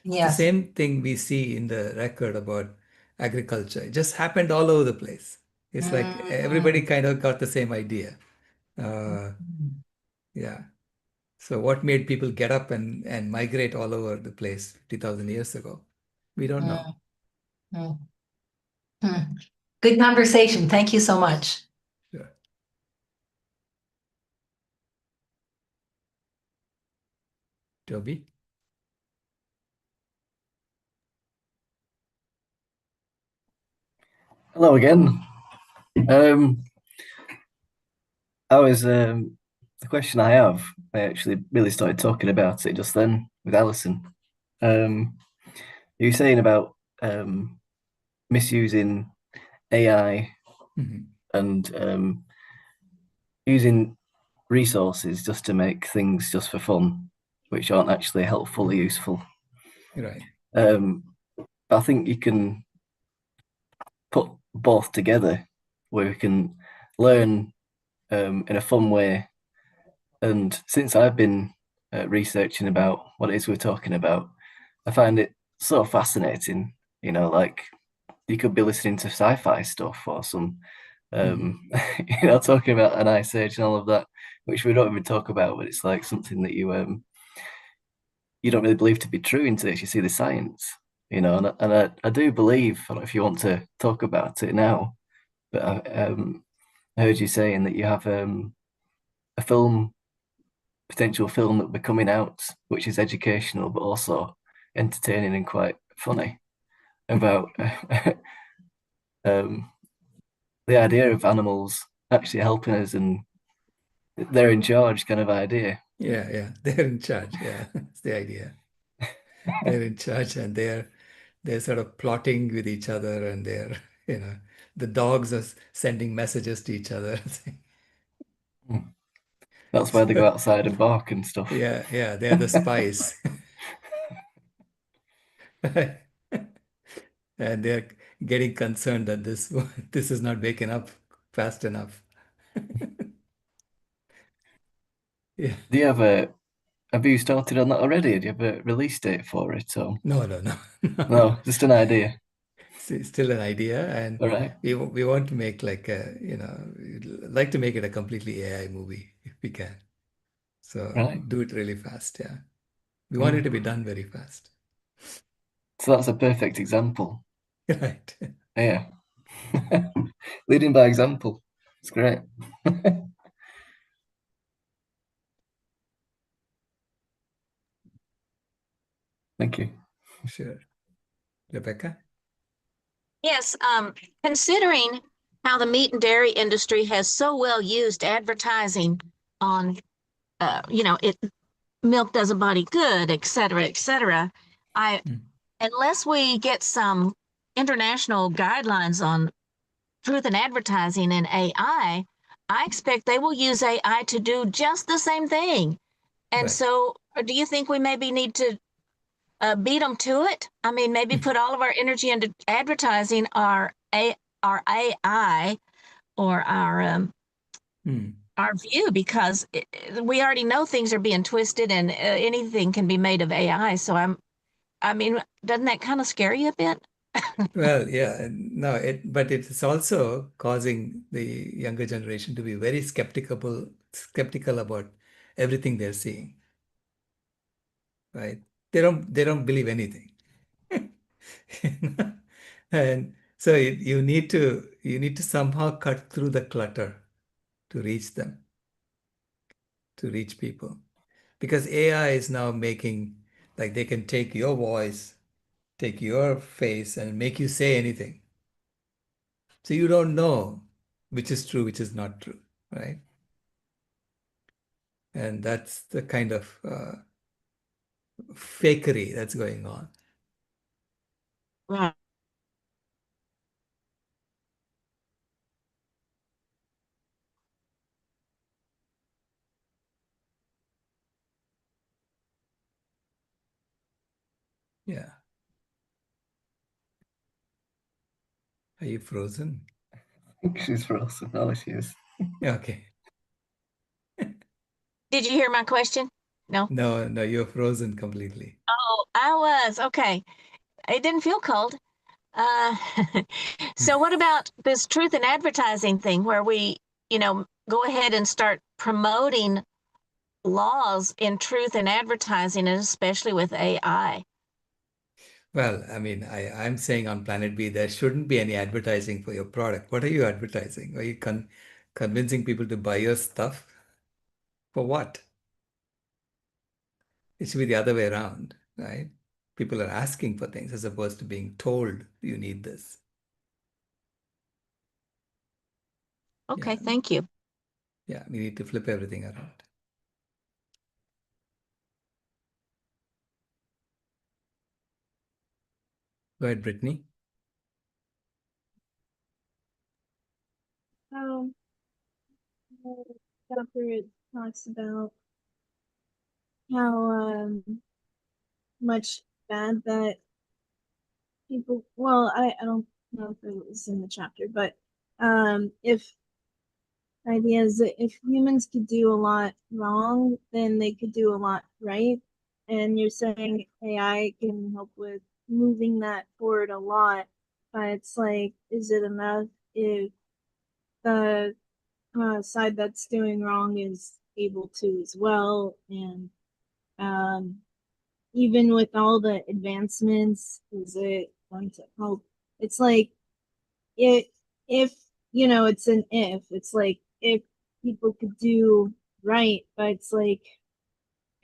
It's the Yes. same thing we see in the record about agriculture. It just happened all over the place. It's like everybody Mhm. kind of got the same idea. Uh, yeah. So what made people get up and migrate all over the place 50,000 years ago? We don't know. Mhm. Mhm. Good conversation. Thank you so much. Sure. Toby? Hello again. The question I have, I actually really started talking about it just then with Alison. You were saying about misusing AI Mhm. and using resources just to make things just for fun, which aren't actually helpful or useful. Right. I think you can put both together, where we can learn in a fun way. And since I've been researching about what it is we're talking about, I find it so fascinating. Like you could be listening to sci-fi stuff or some Talking about an ice age and all of that, which we don't even talk about, but it's like something that you don't really believe to be true until you see the science, and I do believe, I don't know if you want to talk about it now, but I heard you saying that you have a potential film that will be coming out, which is educational but also entertaining and quite funny about um, the idea of animals actually helping us and they're in charge kind of idea. Yeah, they're in charge. Yeah, that's the idea. They're in charge, and they're sort of plotting with each other, and you know, the dogs are sending messages to each other. Hmm. That's why they go outside and bark and stuff. Yeah, they're the spies. And they're getting concerned that this is not waking up fast enough. Yeah. Do you have you started on that already? Do you have a release date for it? Or No. no, just an idea. It's still an idea, and All right, we want to make like we'd like to make it a completely AI movie if we can. So right. do it really fast, yeah. We want it to Mm. be done very fast. So that's a perfect example. Right. Yeah. Leading by example. It's great. Thank you. Sure. Rebecca? Yes, considering how the meat and dairy industry has so well used advertising on, it milk does a body good, et cetera, et cetera. Mm. Unless we get some international guidelines on truth in advertising and AI, I expect they will use AI to do just the same thing. And Right. so, do you think we maybe need to beat them to it? I mean, maybe put all of our energy into advertising our AI or Mm. our view, because we already know things are being twisted and anything can be made of AI. So I mean, doesn't that kind of scare you a bit? Well, yeah, no, but it's also causing the younger generation to be very skeptical about everything they're seeing, right? They don't believe anything. And so you need to somehow cut through the clutter to reach them, to reach people. Because AI is now making, like, they can take your voice, take your face, and make you say anything. So you don't know which is true, which is not true, right? And that's the kind of fakery that's going on. Right. Yeah. Are you frozen? I think she's frozen. Oh, she is. Yeah, okay. Did you hear my question? No. No, you're frozen completely. Oh, I was. Okay. It didn't feel cold. Uh, so what about this truth in advertising thing where we, go ahead and start promoting laws in truth in advertising, and especially with AI? Well, I mean, I'm saying on Planet B, there shouldn't be any advertising for your product. What are you advertising? Are you convincing people to buy your stuff? For what? It should be the other way around, right? People are asking for things as opposed to being told you need this. Okay, Yeah, thank you. yeah, we need to flip everything around. Go ahead, Brittany. Um, chapter it talks about how much bad that people. Well, I don't know if it was in the chapter, but if idea is that if humans could do a lot wrong, then they could do a lot right. And you're saying AI can help with moving that forward a lot, but it's like, is it enough if the side that's doing wrong is able to as well. And even with all the advancements, is it going to help? It's like it if it's an if. It's like if people could do right, but it's like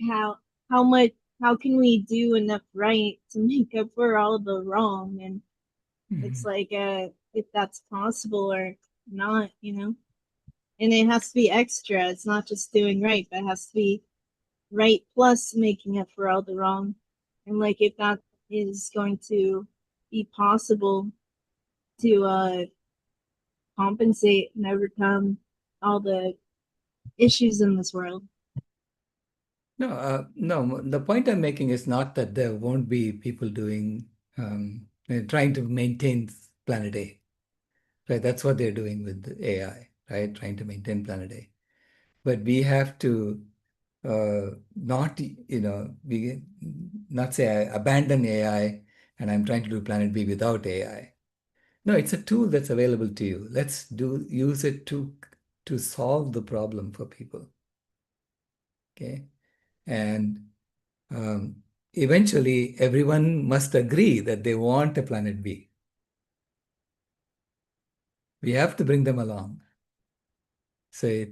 how how much how can we do enough right to make up for all the wrong? And it's like if that's possible or not, and it has to be extra. It's not just doing right, but it has to be right plus making up for all the wrong. And like if that is going to be possible to compensate and overcome all the issues in this world. No, no. The point I'm making is not that there won't be people doing trying to maintain planet A, right? That's what they're doing with AI, right? Trying to maintain planet A. But we have to not, we not say I abandon AI and I'm trying to do planet B without AI. No, it's a tool that's available to you. Let's use it to solve the problem for people. Okay, and eventually everyone must agree that they want a planet B. We have to bring them along. So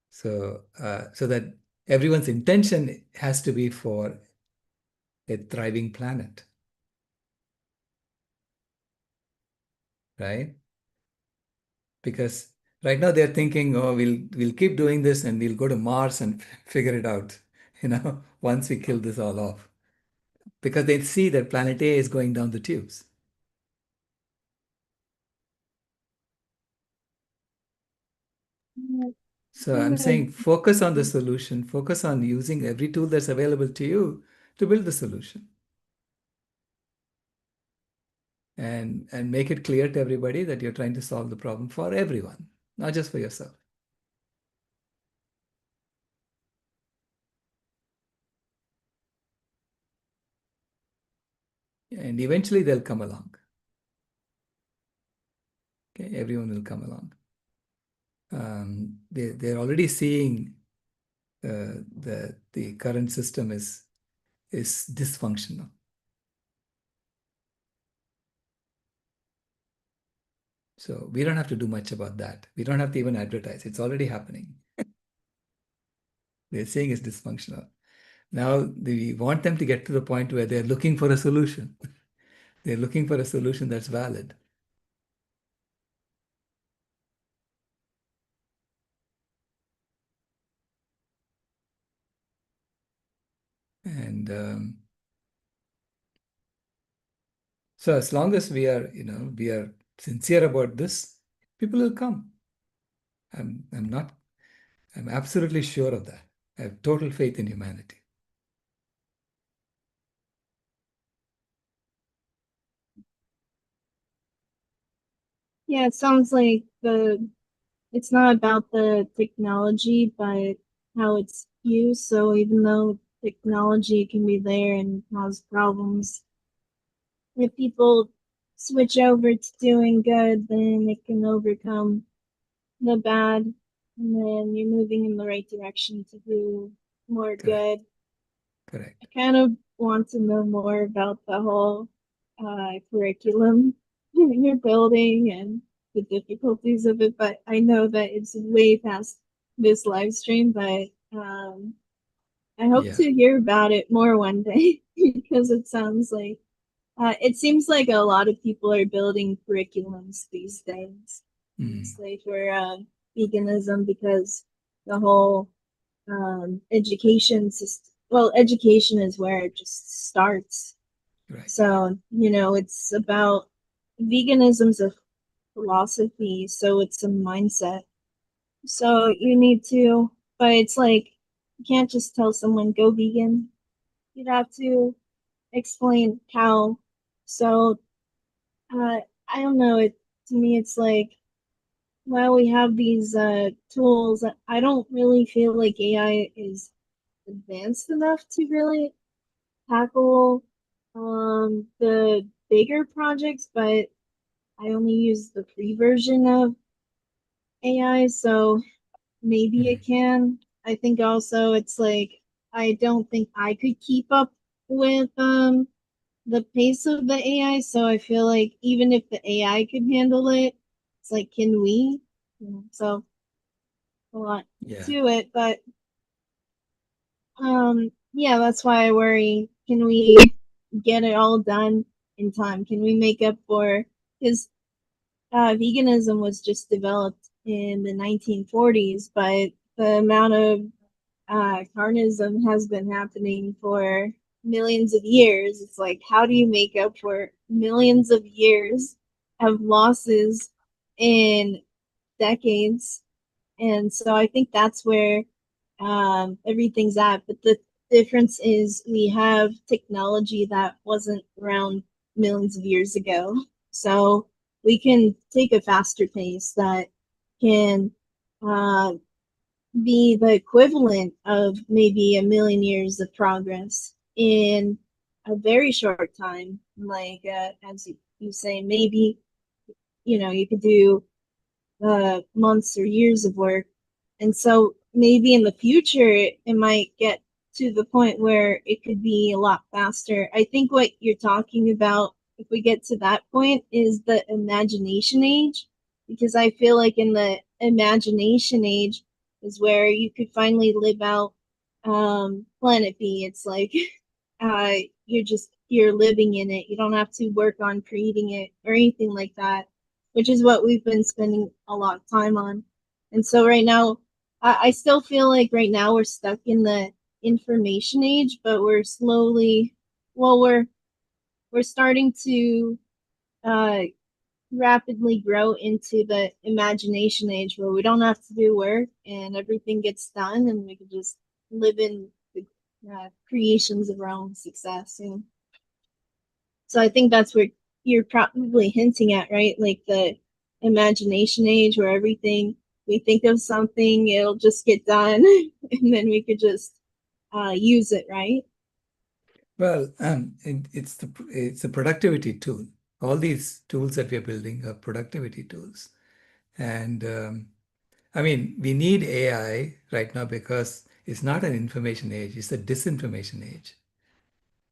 so that everyone's intention has to be for a thriving planet, right? Because right now they're thinking, oh, we'll keep doing this and we'll go to Mars and figure it out, once we kill this all off. Because they see that planet A is going down the tubes. So I'm saying focus on the solution, focus on using every tool that's available to you to build the solution. And make it clear to everybody that you're trying to solve the problem for everyone, not just for yourself. And eventually they'll come along. Okay, everyone will come along. They're already seeing the current system is dysfunctional. So we don't have to do much about that. We don't have to even advertise. It's already happening. They're saying it's dysfunctional. Now we want them to get to the point where they're looking for a solution. They're looking for a solution that's valid. And so as long as we are sincere about this, people will come. I'm absolutely sure of that. I have total faith in humanity. Yeah, it sounds like it's not about the technology, but how it's used. So even though technology can be there and cause problems, if people switch over to doing good, then it can overcome the bad, and then you're moving in the right direction to do more good. Correct. I kind of want to know more about the whole curriculum you're building and the difficulties of it, but I know that it's way past this live stream, but I hope to hear about it more one day because it sounds like it seems like a lot of people are building curriculums these days. It's like for veganism because the whole education system. Well, education is where it just starts. Right. So it's about veganism's a philosophy, so it's a mindset. So you need to, but it's like you can't just tell someone go vegan. You'd have to explain how. So I don't know. It to me, it's like well, we have these tools. I don't really feel like AI is advanced enough to really tackle the bigger projects, but I only use the free version of AI, so maybe it can. I think also it's like I don't think I could keep up with the pace of the AI, so I feel like even if the AI could handle it, it's like can we? So a lot Yeah. to it, but yeah, that's why I worry. Can we get it all done in time? Can we make up for because veganism was just developed in the 1940s, but the amount of carnism has been happening for millions of years. It's like, how do you make up for millions of years of losses in decades? And so I think that's where everything's at. But the difference is we have technology that wasn't around millions of years ago. So we can take a faster pace that can uh, be the equivalent of maybe a million years of progress in a very short time. Like, as you say, maybe, you could do months or years of work. And so maybe in the future, it might get to the point where it could be a lot faster. I think what you're talking about, if we get to that point, is the imagination age, because I feel like in the imagination age is where you could finally live out Planet B. It's like uh, you're living in it. You don't have to work on creating it or anything like that, which is what we've been spending a lot of time on. And so right now, I still feel like right now we're stuck in the information age, but we're slowly, well, we're starting to uh, rapidly grow into the imagination age where we don't have to do work and everything gets done, and we can just live in the creations of our own success. And so I think that's where you're probably hinting at, right? Like the imagination age where everything we think of something, it'll just get done and then we could just use it, right? Well, it's a productivity tool. All these tools that we are building are productivity tools. And I mean, we need AI right now because it's not an information age, it's a disinformation age.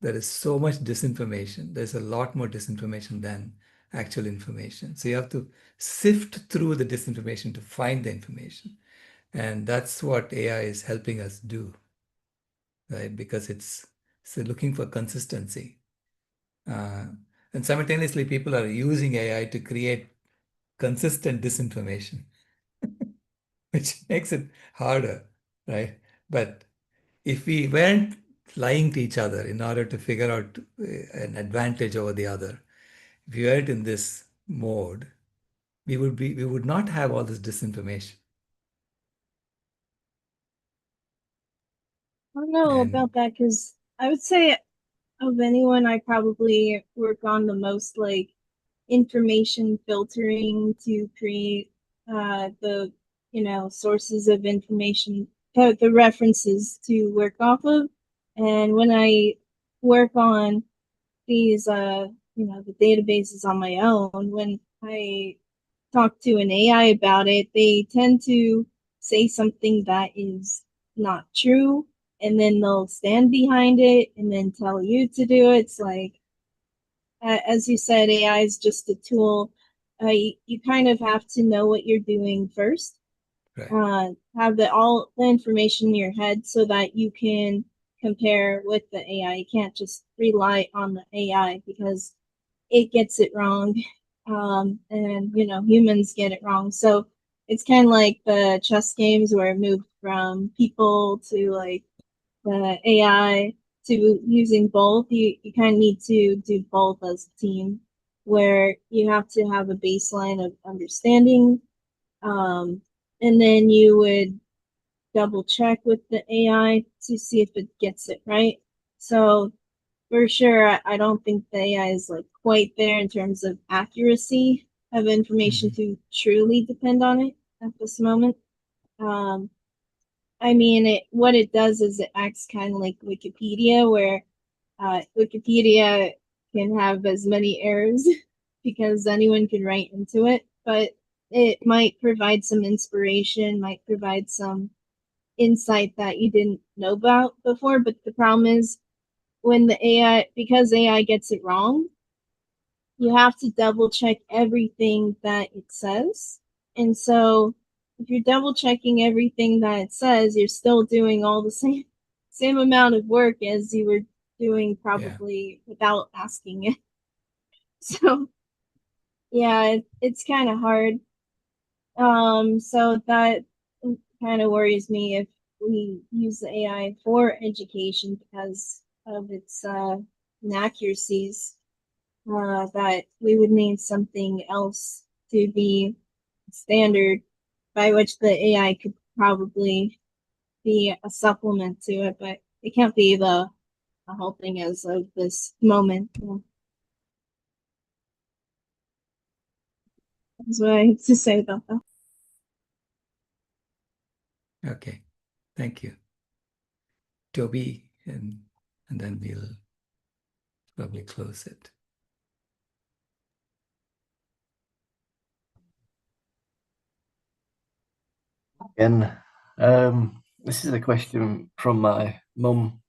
There is so much disinformation. There's a lot more disinformation than actual information. So you have to sift through the disinformation to find the information. And that's what AI is helping us do, right? Because it's looking for consistency. And simultaneously, people are using AI to create consistent disinformation, which makes it harder, right? But if we weren't lying to each other in order to figure out an advantage over the other, if we weren't in this mode, we would not have all this disinformation. I don't know And about that because I would say of anyone, I probably work on the most like information filtering to create the sources of information, the references to work off of. And when I work on these the databases on my own, when I talk to an AI about it, they tend to say something that is not true, and then they'll stand behind it and then tell you to do it. It's like, as you said, AI is just a tool. You kind of have to know what you're doing first. right. Have all the information in your head so that you can compare with the AI. You can't just rely on the AI because it gets it wrong, and humans get it wrong. So it's kind of like the chess games where it moved from people to like the AI to using both. You kind of need to do both as a team, where you have to have a baseline of understanding, and then you would double check with the AI to see if it gets it right. So for sure, I don't think the AI is like quite there in terms of accuracy of information Mhm. to truly depend on it at this moment. Um, I mean, what it does is it acts kind of like Wikipedia, where Wikipedia can have as many errors because anyone can write into it, but it might provide some inspiration, might provide some insight that you didn't know about before. But the problem is when the AI, because AI gets it wrong, you have to double check everything that it says. And so if you're double checking everything that it says, you're still doing all the same amount of work as you were doing probably without asking it. So yeah, it's kind of hard. So that kind of worries me if we use the AI for education because of its inaccuracies. That we would need something else to be standard by which the AI could probably be a supplement to it, but it can't be the whole thing as of this moment. Yeah. That's what I have to say about that. Okay, thank you. Toby, and then we'll probably close it. Again, this is a question from my mum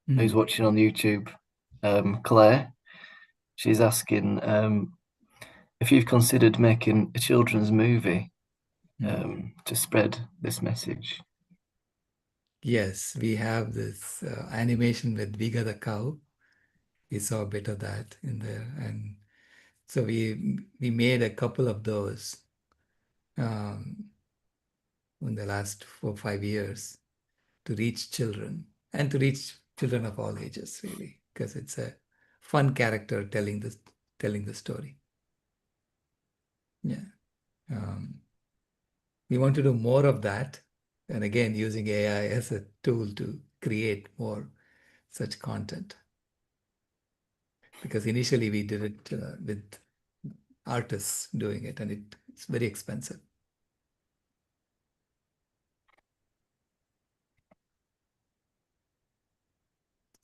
who's watching on YouTube, Claire. She's asking if you've considered making a children's movie to spread this message. Yes, we have this animation with Viga the cow. We saw a bit of that in there, and so we made a couple of those in the last 4 or 5 years to reach children and to reach children of all ages, really, because it's a fun character telling the story. Yeah, we want to do more of that, and again using AI as a tool to create more such content. Because initially we did it with artists doing it, and it's very expensive.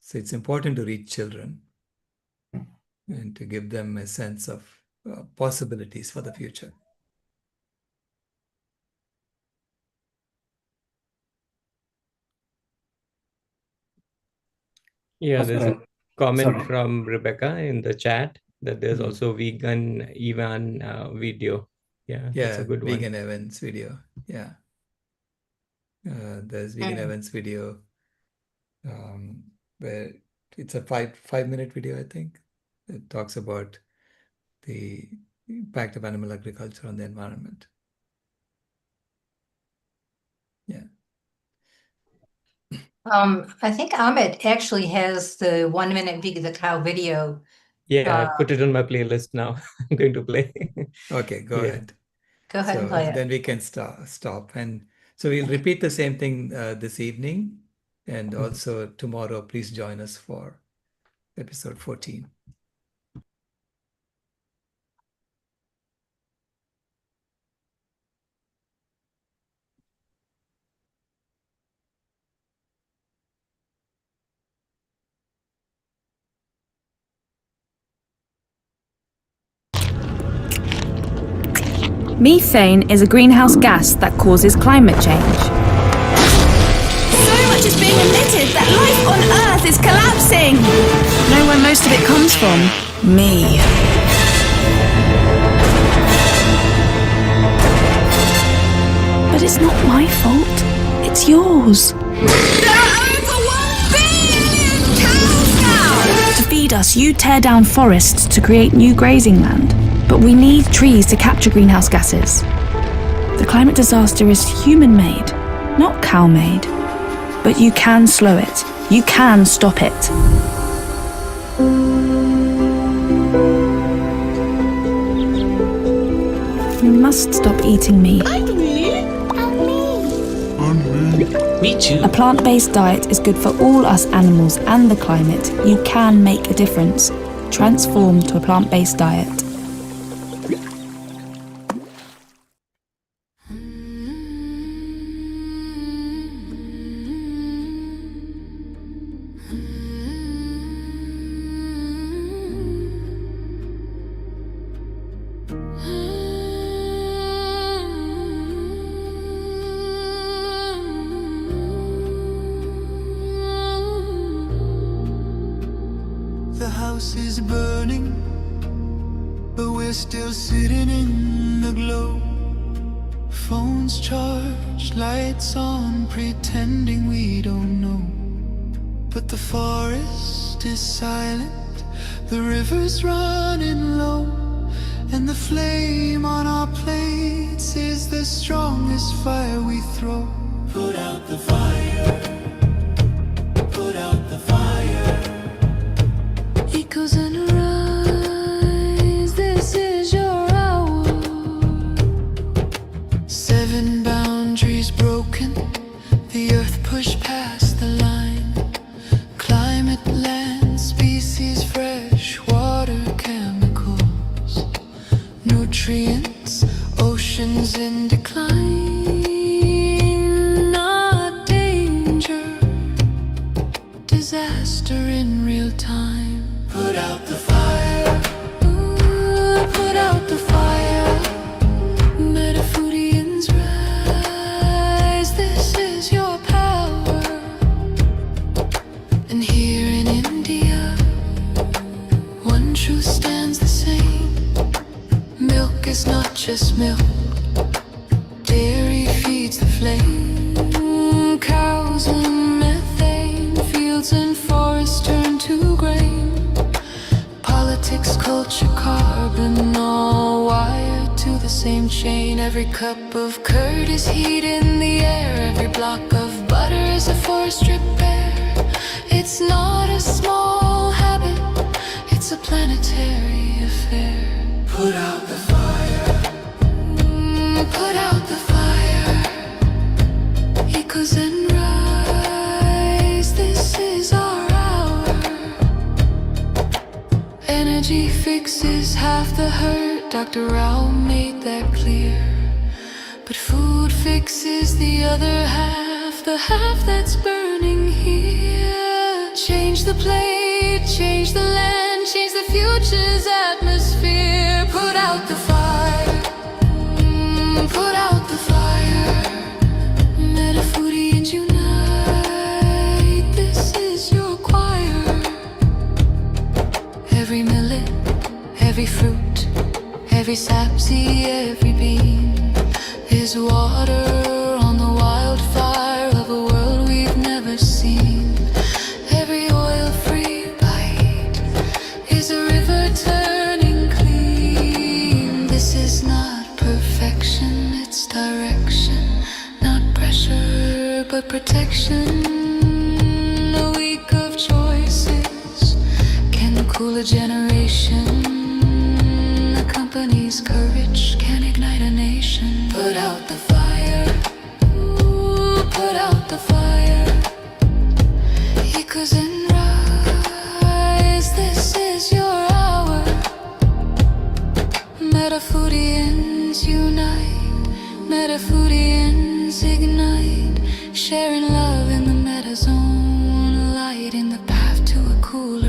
So it's important to reach children and to give them a sense of possibilities for the future. Yeah, there's a comment Sorry. from Rebecca in the chat that there's also vegan Ivan video. Yeah, that's a good one. Vegan Evans video. Yeah. There's Vegan Evans video where it's a 5-minute video, I think. It talks about the impact of animal agriculture on the environment. Yeah. I think Amit actually has the 1 minute Vig the Cow video. Yeah, I put it on my playlist now. I'm going to play. Okay, go ahead. Go ahead and play it. Then we can stop. And so we'll repeat the same thing this evening. And also tomorrow, please join us for episode 14. Methane is a greenhouse gas that causes climate change. So much is being emitted that life on Earth is collapsing. Know where most of it comes from? Me. But it's not my fault. It's yours. There are over 1 billion cows now. To feed us, you tear down forests to create new grazing land. But we need trees to capture greenhouse gases. The climate disaster is human-made, not cow-made. But you can slow it. You can stop it. You must stop eating meat. Me too. A plant-based diet is good for all us animals and the climate. You can make a difference. Transform to a plant-based diet. furnace is burning, but we're still sitting in the glow. Phones charged, lights on, pretending we don't know. But the forest is silent, the river's running low, and the flame on our plates is the strongest fire we throw. Put out the fire, put out the fire. Echoes and rise, this is your hour. 7 boundaries broken, the earth pushed past the line. Climate, land, species, fresh water, chemicals, nutrients, oceans in decline. Not danger, disaster in real time. Put out the fire, ooh, put out the fire. Metafudians rise, this is your power. And here in India, one truth stands the same. Milk is not just milk, dairy feeds the flame. Cows and methane, fields and forests turn to grain. Politics, culture, carbon, all wired to the same chain. Every cup of curd is heat in the air, every block of butter is a forest repair. It's not a small habit, it's a planetary affair. Put out the fire, put out the fire. Echoes and rise, this is our hour. Energy fixes half the hurt, Dr. Rao made that clear. But food fixes the other half, the half that's burning here. Change the plate, change the land, change the future's atmosphere. Put out the fire, put out the fire. Metafudians unite, this is your choir. Every millet, every fruit, every sapseed, every bean is water on the wildfire of a world we've never seen. Every oil-free bite is a river turning clean. This is not perfection, it's direction. Not pressure, but protection. A week of choices can cool a generation. A company's courage can ignite a nation. Put out the fire, ooh, put out the fire. Echoes and rise, this is your hour. Metafudians unite, Metafudians ignite. Sharing love in the meta zone, light in the path to a cooler